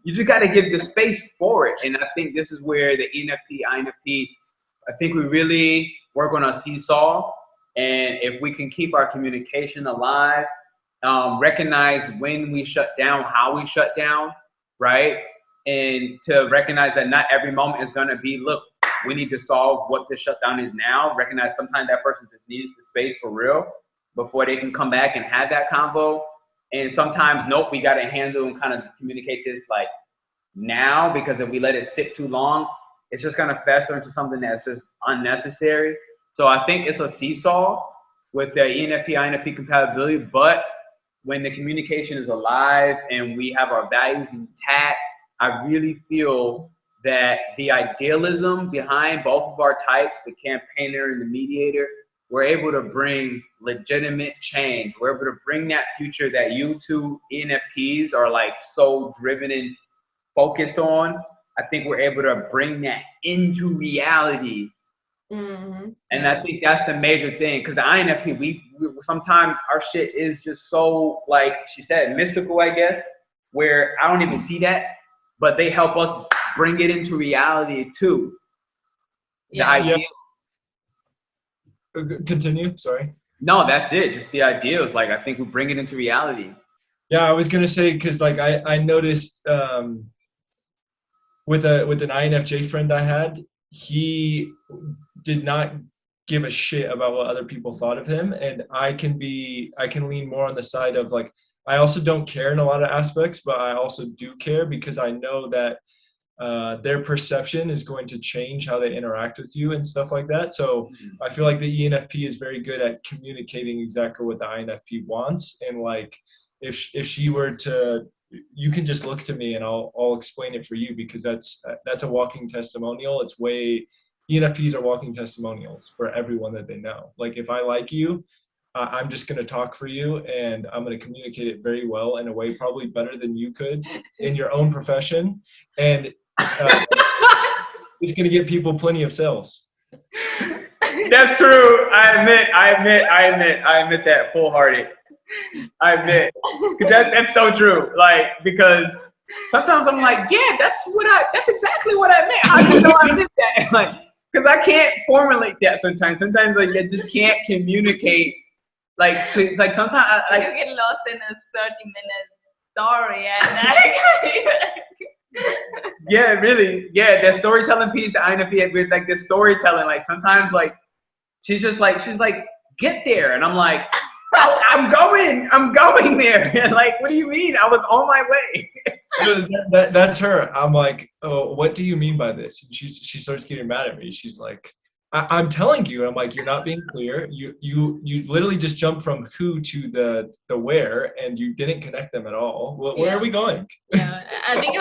you just got to give the space for it. And I think this is where the ENFP, INFP, I think we really work on a seesaw. And if we can keep our communication alive, recognize when we shut down, how we shut down, right? And to recognize that not every moment is going to be, look, we need to solve what the shutdown is now. Recognize sometimes that person just needs the space for real before they can come back and have that convo. And sometimes, nope, we got to handle and kind of communicate this like now, because if we let it sit too long, it's just going to fester into something that's just unnecessary. So I think it's a seesaw with the ENFP INFP compatibility, but when the communication is alive and we have our values intact, I really feel that the idealism behind both of our types, the campaigner and the mediator, we're able to bring legitimate change. We're able to bring that future that you two ENFPs are like so driven and focused on. I think we're able to bring that into reality. And I think that's the major thing, because the INFP, we sometimes our shit is just so, like she said, mystical, I guess, where I don't even see that, but they help us bring it into reality too. The idea. Continue. Sorry. No, that's it. Just the ideas. Like, I think we bring it into reality. Yeah, I was gonna say, because like I noticed with an INFJ friend I had, he did not give a shit about what other people thought of him, and I can lean more on the side of like, I also don't care in a lot of aspects, but I also do care because I know that their perception is going to change how they interact with you and stuff like that. So I feel like the ENFP is very good at communicating exactly what the INFP wants, and like if she were to, you can just look to me and I'll explain it for you, because that's a walking testimonial. It's way, ENFPs are walking testimonials for everyone that they know. Like, if I like you, I'm just going to talk for you, and I'm going to communicate it very well in a way probably better than you could in your own profession. And it's going to get people plenty of sales. That's true. I admit that full-hearted. I admit. That's so true. Like, because sometimes I'm like, yeah, that's exactly what I meant. How do you know I meant that? Like, because I can't formulate that sometimes. Sometimes like I just can't communicate. Like, to like sometimes you get lost in a 30-minute story and yeah, really. Yeah, the storytelling piece, the INFP with like the storytelling, like sometimes like she's like, get there. And I'm like, I'm going there. And like, what do you mean? I was on my way. That's her. I'm like, oh, what do you mean by this? And she starts getting mad at me. She's like, I'm telling you. I'm like, you're not being clear. You literally just jumped from who to the where, and you didn't connect them at all. Well, where are we going? Yeah, I think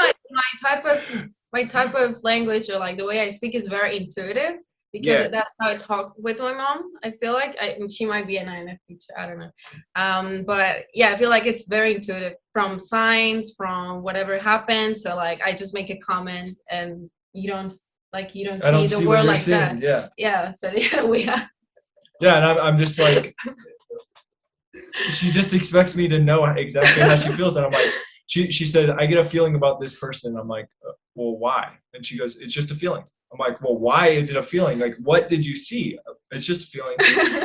my type of language, or like the way I speak, is very intuitive, because that's how I talk with my mom. I feel like she might be an INFP too. I don't know. But yeah, I feel like it's very intuitive, from signs, from whatever happens. So like, I just make a comment, and you don't see the world like that. Yeah. So yeah. Yeah, and I'm just like, she just expects me to know exactly how she feels, and I'm like, she said, I get a feeling about this person. I'm like, well, why? And she goes, it's just a feeling. I'm like, well, why is it a feeling? Like, what did you see? It's just a feeling.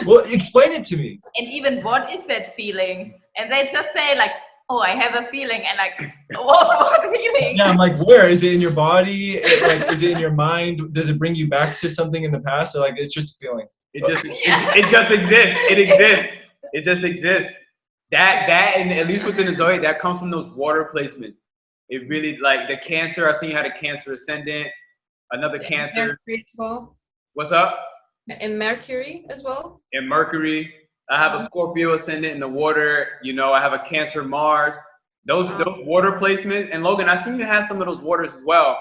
Well, explain it to me. And even, what is that feeling? And they just say like, oh, I have a feeling, and like, what feeling? Yeah, I'm like, where is it in your body? Like, is it in your mind? Does it bring you back to something in the past? Or like, it's just a feeling. It just exists. It exists. It just exists. That and at least within the zodiac, that comes from those water placements. It really, like the Cancer. I've seen you had a Cancer ascendant, another Cancer. Mercury as well. What's up? And Mercury as well. And Mercury. I have a Scorpio ascendant in the water. You know, I have a Cancer Mars. Those water placements. And Logan, I seen you have some of those waters as well.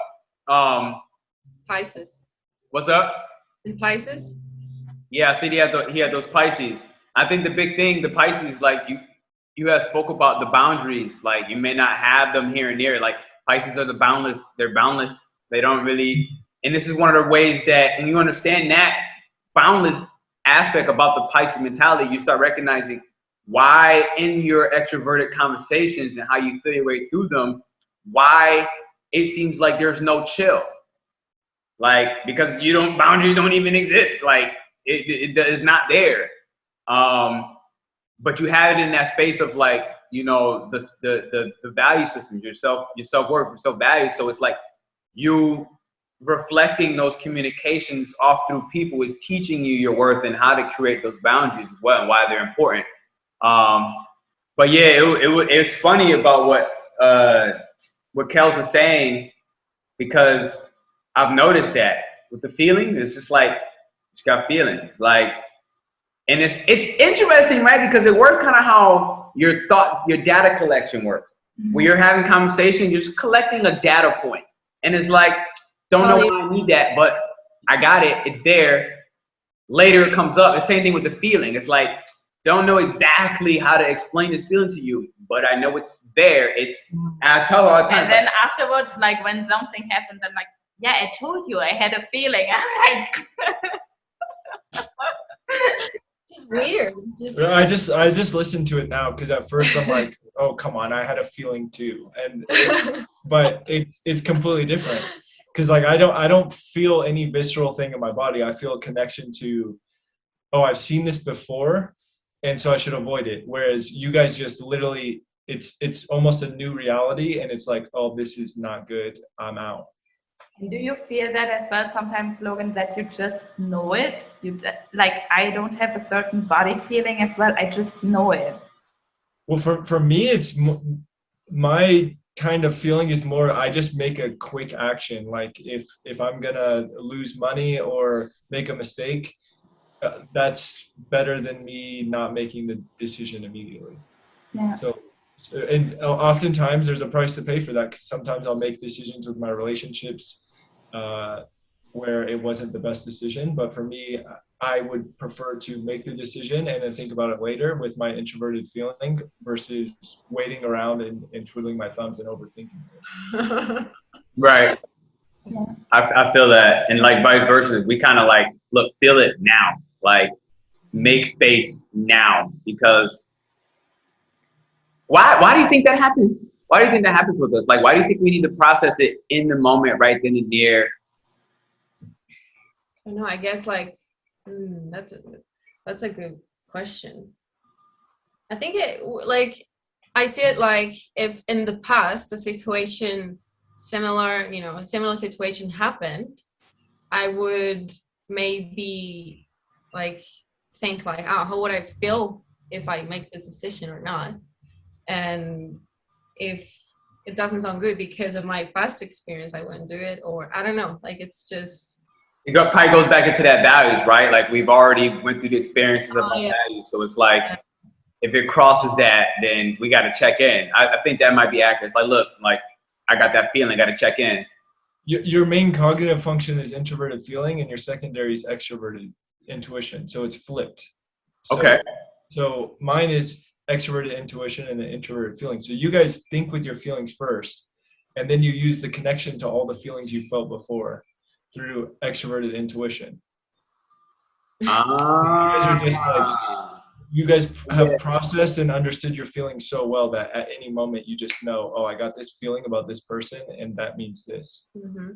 Pisces. What's up? And Pisces. Yeah, I see he had those Pisces. I think the big thing, the Pisces, like you have spoke about the boundaries. Like, you may not have them here and there. Like, Pisces are the boundless. They're boundless. They don't really. And this is one of the ways that when you understand that boundless aspect about the Pisces mentality, you start recognizing why in your extroverted conversations and how you feel your way through them, why it seems like there's no chill. Like, because boundaries don't even exist. Like, it is not there. But you have it in that space of like, you know, the value system, your self-worth, your self-value. So it's like you reflecting those communications off through people is teaching you your worth and how to create those boundaries as well, and why they're important. But yeah, it's funny about what Kels was saying, because I've noticed that with the feeling, it's just like you just got feeling like, and it's interesting, right? Because it works kind of how your data collection works. When you're having conversation, you're just collecting a data point, and it's like, don't know why I need that, but I got it. It's there. Later it comes up. The same thing with the feeling. It's like, don't know exactly how to explain this feeling to you, but I know it's there. And I tell her all the time. And then afterwards, like when something happens, I'm like, yeah, I told you I had a feeling. It's weird. I just listened to it now, because at first I'm like, oh, come on, I had a feeling too. But it's completely different. Because like I don't feel any visceral thing in my body. I feel a connection to, oh, I've seen this before, and so I should avoid it. Whereas you guys just literally, it's almost a new reality, and it's like, oh, this is not good. I'm out. Do you feel that as well sometimes, Logan, that you just know it? Like, I don't have a certain body feeling as well. I just know it. Well, for me, it's my kind of feeling is more, I just make a quick action. Like if I'm gonna lose money or make a mistake, that's better than me not making the decision immediately. Yeah. So and oftentimes there's a price to pay for that, because sometimes I'll make decisions with my relationships where it wasn't the best decision. But for me, I would prefer to make the decision and then think about it later with my introverted feeling, versus waiting around and twiddling my thumbs and overthinking it. Right. Yeah. I feel that. And like vice versa, we kind of like, look, feel it now. Like, make space now. Because why do you think that happens? Why do you think that happens with us? Like, why do you think we need to process it in the moment, right then and there? I know. I guess like that's a good question. I think I see it like, if in the past a situation similar, a similar situation happened, I would maybe like think like, oh, how would I feel if I make this decision or not? And if it doesn't sound good because of my past experience, I wouldn't do it. Or I don't know, like it's just, It probably goes back into that values, right? Like, we've already went through the experiences of our values. So it's like, if it crosses that, then we got to check in. I think that might be accurate. It's like, look, like, I got that feeling, got to check in. Your main cognitive function is introverted feeling, and your secondary is extroverted intuition. So it's flipped. Okay. So mine is extroverted intuition and the introverted feeling. So you guys think with your feelings first, and then you use the connection to all the feelings you felt before through extroverted intuition. You guys have processed and understood your feelings so well that at any moment you just know, oh, I got this feeling about this person, and that means this. mm-hmm.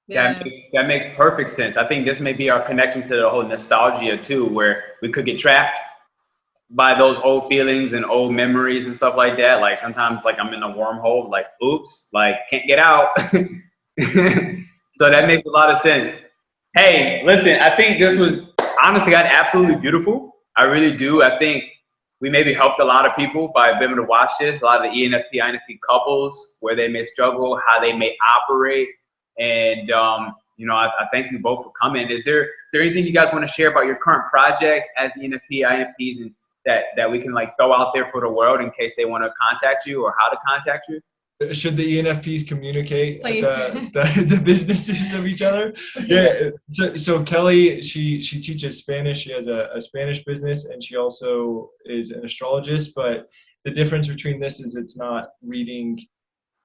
Yeah. That makes perfect sense. I think this may be our connection to the whole nostalgia too, where we could get trapped by those old feelings and old memories and stuff like that. Like, sometimes like I'm in a wormhole, like, oops, like, can't get out. So that makes a lot of sense. Hey, listen, I think this was honestly got absolutely beautiful. I really do. I think we maybe helped a lot of people by being able to watch this. A lot of the ENFP, INFP couples, where they may struggle, how they may operate. And, I thank you both for coming. Is there anything you guys want to share about your current projects as ENFP, INFPs, and that we can like throw out there for the world in case they want to contact you, or how to contact you? Should the ENFPs communicate the businesses of each other? Yeah. So Kelly, she teaches Spanish. She has a Spanish business, and she also is an astrologist. But the difference between this is it's not reading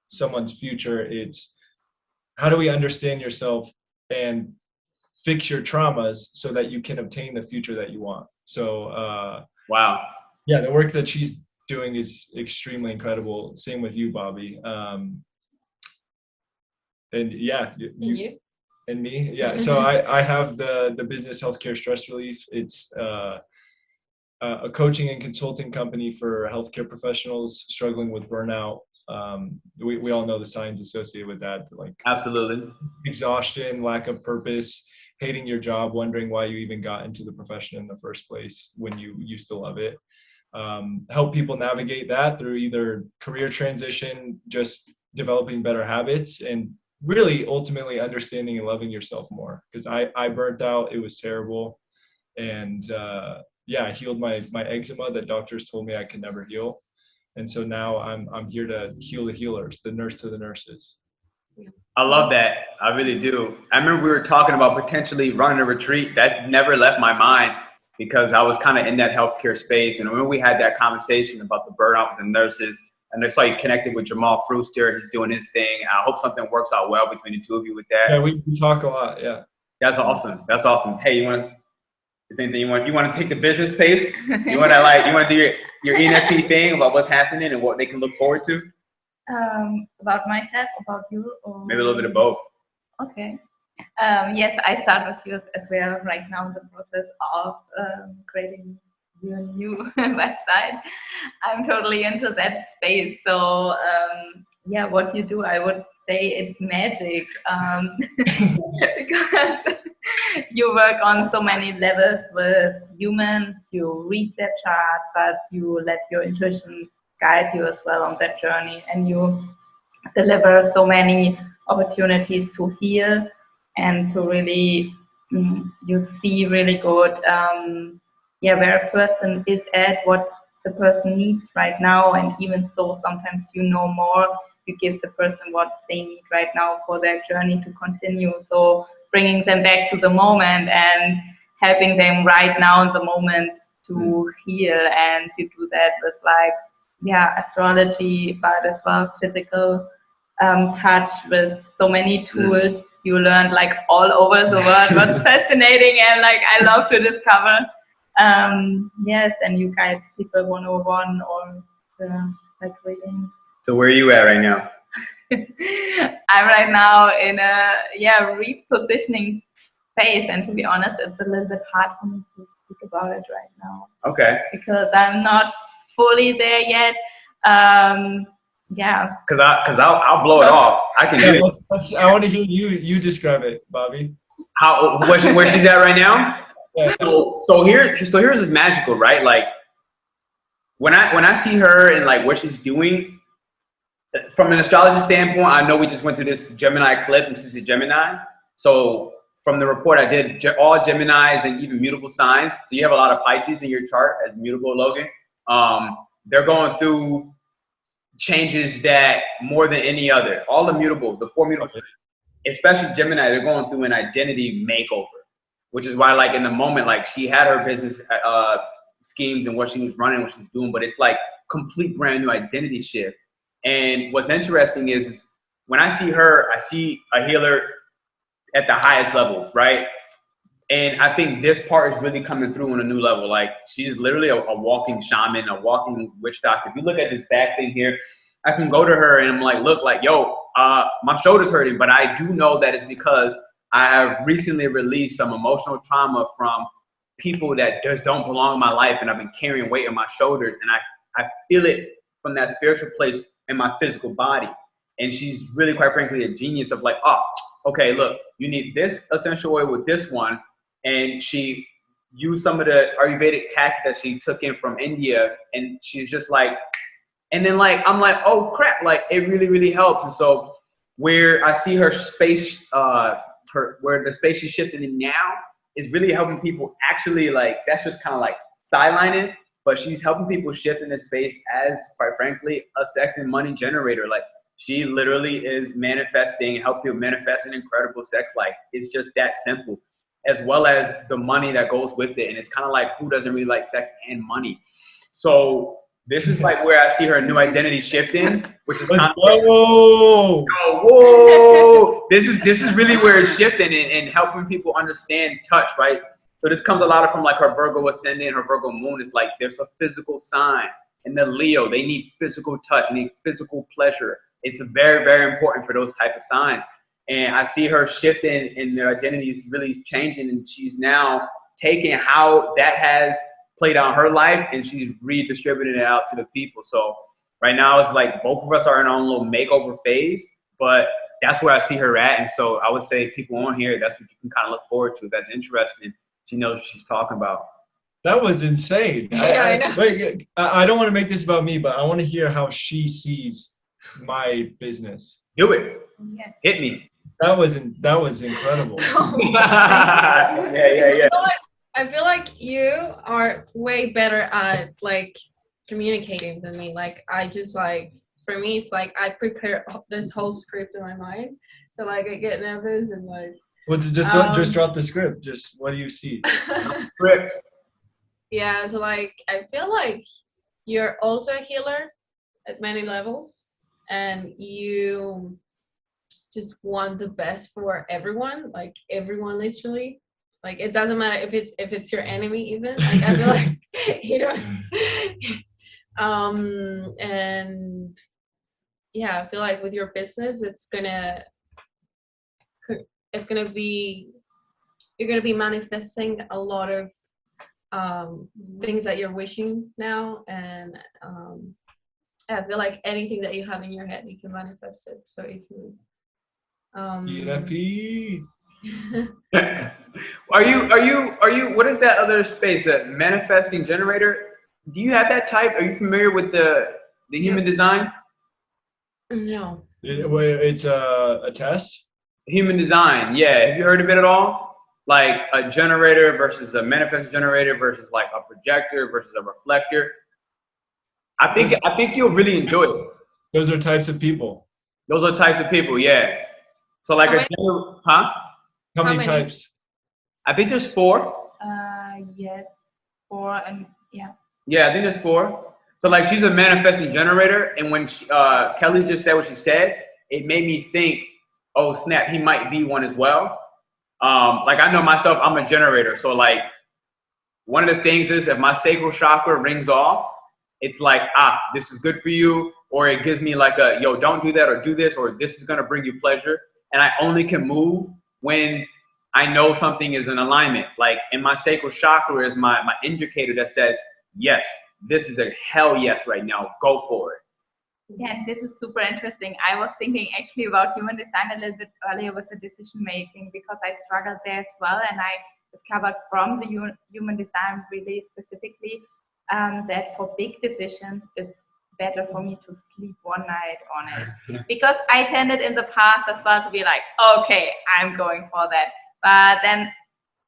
someone's future. It's how do we understand yourself and fix your traumas so that you can obtain the future that you want. So wow. Yeah, the work that she's doing is extremely incredible. Same with you, Bobby. And yeah, you and me. Yeah. So I have the business healthcare stress relief. It's a coaching and consulting company for healthcare professionals struggling with burnout. We all know the signs associated with that, like absolutely exhaustion, lack of purpose, hating your job, wondering why you even got into the profession in the first place when you used to love it. help people navigate that through either career transition, just developing better habits, and really ultimately understanding and loving yourself more. Because I burnt out, it was terrible. And yeah, I healed my eczema that doctors told me I could never heal. And so now I'm here to heal the healers, the nurse to the nurses. I love that. I really do. I remember we were talking about potentially running a retreat. That never left my mind because I was kind of in that healthcare space. And when we had that conversation about the burnout with the nurses, and I saw you connected with Jamal Fruster, he's doing his thing. I hope something works out well between the two of you with that. Yeah, we talk a lot. Yeah. That's awesome. That's awesome. Hey, is anything you want to take the business pace? You want to do your ENFP thing about what's happening and what they can look forward to? About myself, about you, or maybe a little bit of both. Okay. Yes, I start with you as well right now in the process of creating your new website. I'm totally into that space. So yeah, what you do, I would say it's magic because you work on so many levels with humans. You read their chart, but you let your intuition guide you as well on that journey, and you deliver so many opportunities to heal and to really you see really good where a person is at, what the person needs right now, and even so sometimes you know more, you give the person what they need right now for their journey to continue. So bringing them back to the moment and helping them right now in the moment to heal, and you do that with astrology, but as well physical touch with so many tools you learned all over the world. What's fascinating and I love to discover. Yes, and you guide people 101 or reading. So where are you at right now? I'm right now in a repositioning phase, and to be honest, it's a little bit hard for me to speak about it right now. Okay. Because I'm not fully there yet. Yeah. Because I'll blow it off. I can do it. I want to hear you describe it, Bobby. Where she's at right now? Yeah. So here's magical, right? Like when I see her and like what she's doing from an astrology standpoint, I know we just went through this Gemini eclipse and she's a Gemini. So from the report I did, all Geminis and even mutable signs. So you have a lot of Pisces in your chart as mutable, Logan. They're going through changes that more than any other. All the four mutable signs, especially Gemini, they're going through an identity makeover, which is why in the moment, she had her business schemes and what she was running, what she was doing, but it's complete brand new identity shift. And what's interesting is when I see her, I see a healer at the highest level, right? And I think this part is really coming through on a new level. She's literally a walking shaman, a walking witch doctor. If you look at this back thing here, I can go to her and I'm look, my shoulder's hurting, but I do know that it's because I have recently released some emotional trauma from people that just don't belong in my life, and I've been carrying weight on my shoulders, and I feel it from that spiritual place in my physical body. And she's really, quite frankly, a genius of okay, look, you need this essential oil with this one. And she used some of the Ayurvedic tactics that she took in from India, and she's just and then I'm oh crap, it really, really helps. And so where I see her space, where the space she's shifting in now is really helping people actually that's just kind of sidelining, but she's helping people shift in this space as, quite frankly, a sex and money generator. She literally is manifesting and help people manifest an incredible sex life. It's just that simple, as well as the money that goes with it. And it's kind of who doesn't really like sex and money? So this is where I see her new identity shifting, which is kind of whoa. This is really where it's shifting and helping people understand touch, right? So this comes a lot from her Virgo ascendant, her Virgo moon. It's there's a physical sign. And the Leo, they need physical touch, they need physical pleasure. It's very, very important for those type of signs. And I see her shifting and their identity is really changing. And she's now taking how that has played out in her life and she's redistributing it out to the people. So right now it's both of us are in our own little makeover phase, but that's where I see her at. And so I would say people on here, that's what you can kind of look forward to. If that's interesting, she knows what she's talking about. That was insane. Yeah, I know. Wait, I don't want to make this about me, but I want to hear how she sees my business. Do it. Yeah. Hit me. That was incredible. Yeah. I feel like you are way better at like communicating than me. Like I just like, for me it's like I prepare this whole script in my mind, so like I get nervous and like. Well, just drop the script. Just what do you see? Rip. Yeah, so like I feel like you're also a healer at many levels, and you just want the best for everyone, like everyone literally. Like it doesn't matter if it's your enemy even. Like I feel like you know. And yeah, I feel like with your business it's gonna be, you're gonna be manifesting a lot of things that you're wishing now, and I feel like anything that you have in your head you can manifest it so easily. ENFP. Are you what is that other space, that manifesting generator? Do you have that type? Are you familiar with the human design? No. It's a test. Human design, yeah. Have you heard of it at all? Like a generator versus a manifest generator versus like a projector versus a reflector. I think you'll really enjoy it. Those are types of people. Those are types of people, yeah. So like How many many? types? I think there's 4. Yes. 4 and yeah. Yeah, I think there's 4. So like she's a manifesting generator, and when Kelly just said what she said, it made me think, oh snap, he might be one as well. Like I know myself, I'm a generator. So like one of the things is if my sacral chakra rings off, it's like, this is good for you, or it gives me like a, yo, don't do that or do this, or this is gonna bring you pleasure. And I only can move when I know something is in alignment. Like in my sacral chakra is my indicator that says, yes, this is a hell yes right now, go for it. Yeah, and this is super interesting. I was thinking actually about human design a little bit earlier with the decision making, because I struggled there as well, and I discovered from the human design really specifically that for big decisions it's better for me to sleep one night on it, because I tended in the past as well to be like, okay, I'm going for that, but then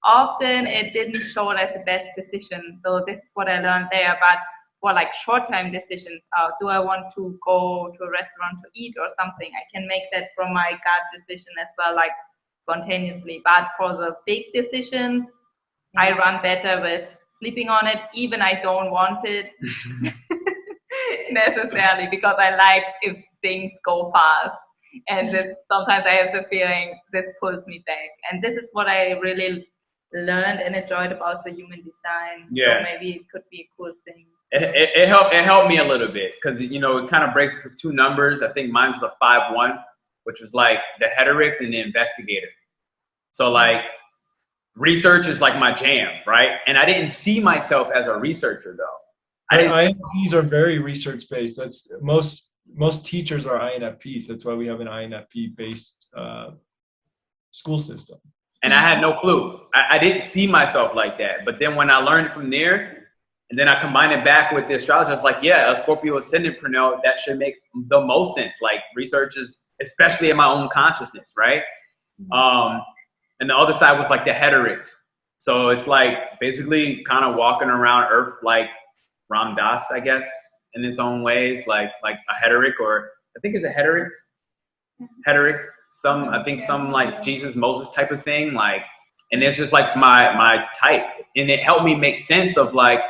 often it didn't show as the best decision. So this is what I learned there. But for like short-term decisions, do I want to go to a restaurant to eat or something, I can make that from my gut decision as well, like spontaneously. But for the big decisions, I run better with sleeping on it, even I don't want it necessarily, because I like if things go fast. And this, sometimes I have the feeling this pulls me back. And this is what I really learned and enjoyed about the human design. Yeah. So maybe it could be a cool thing. It helped me a little bit, because it kind of breaks into 2 numbers. I think mine's the 5-1, which was like the heteric and the investigator. So like research is like my jam, right? And I didn't see myself as a researcher though. INFPs are very research based. That's most teachers are INFPs. That's why we have an INFP based school system. And I had no clue. I didn't see myself like that. But then when I learned from there, and then I combined it back with the astrology, I was like, yeah, a Scorpio ascendant, Pernell, that should make the most sense. Like research is, especially in my own consciousness, right? And the other side was like the heteric. So it's like basically kind of walking around Earth like Ram Dass, I guess, in its own ways, like a heteric, or I think it's a heteric. I think some like Jesus, Moses type of thing. Like, and it's just like my type. And it helped me make sense of like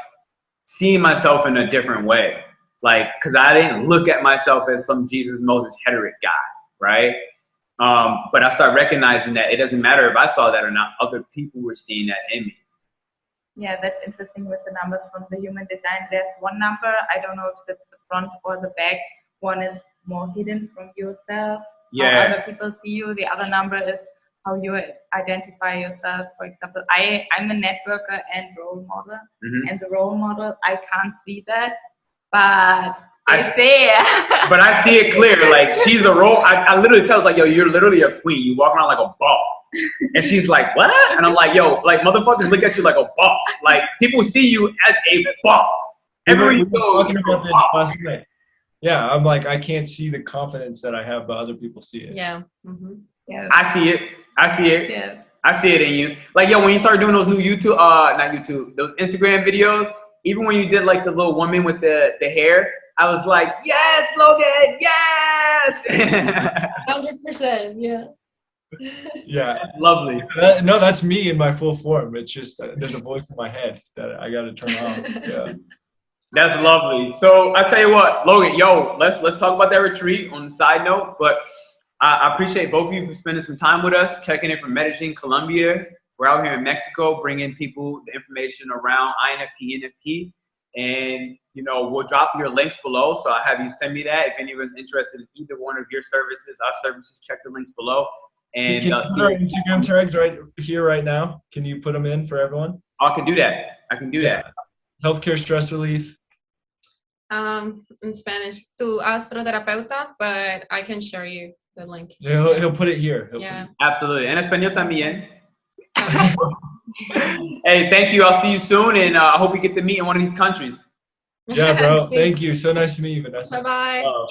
seeing myself in a different way. Like, cause I didn't look at myself as some Jesus, Moses, heteric guy, right? But I started recognizing that it doesn't matter if I saw that or not, other people were seeing that in me. Yeah, that's interesting with the numbers from the human design. There's one number, I don't know if it's the front or the back. One is more hidden from yourself, how other people see you. The other number is how you identify yourself. For example, I'm a networker and role model. And the role model, I can't see that, but But I see it clear. Like, she's a role. I literally tell her, like, yo, you're literally a queen. You walk around like a boss. And she's like, what? And I'm like, yo, like, motherfuckers look at you like a boss. Like, people see you as a boss. Everywhere you go, talking about this last night. Yeah, I'm like, I can't see the confidence that I have, but other people see it. Yeah. Mm-hmm. Yeah. I see it. I see it. Yeah. I see it in you. Like, yo, when you start doing those new YouTube, not YouTube, those Instagram videos, even when you did like the little woman with the hair, I was like, yes, Logan, yes. 100%. Yeah. Yeah. That's lovely. No, that's me in my full form. It's just there's a voice in my head that I got to turn off. Yeah. That's lovely. So I tell you what, Logan, yo, let's talk about that retreat on the side note. But I appreciate both of you for spending some time with us, checking in from Medellin, Colombia. We're out here in Mexico, bringing people the information around INFP, ENFP. And, you know, we'll drop your links below. So I'll have you send me that. If anyone's interested in either one of your services, our services, check the links below. And can you put our Instagram tags right here, right now? Can you put them in for everyone? I can do that. I can do that. Healthcare stress relief. In Spanish, tu astroterapeuta, but I can share you the link. Yeah, he'll put it here. Yeah. Absolutely. En español también. Hey, thank you. I'll see you soon, and I hope we get to meet in one of these countries. Yeah, bro. Thank you. So nice to meet you, Vanessa. Bye-bye. Oh.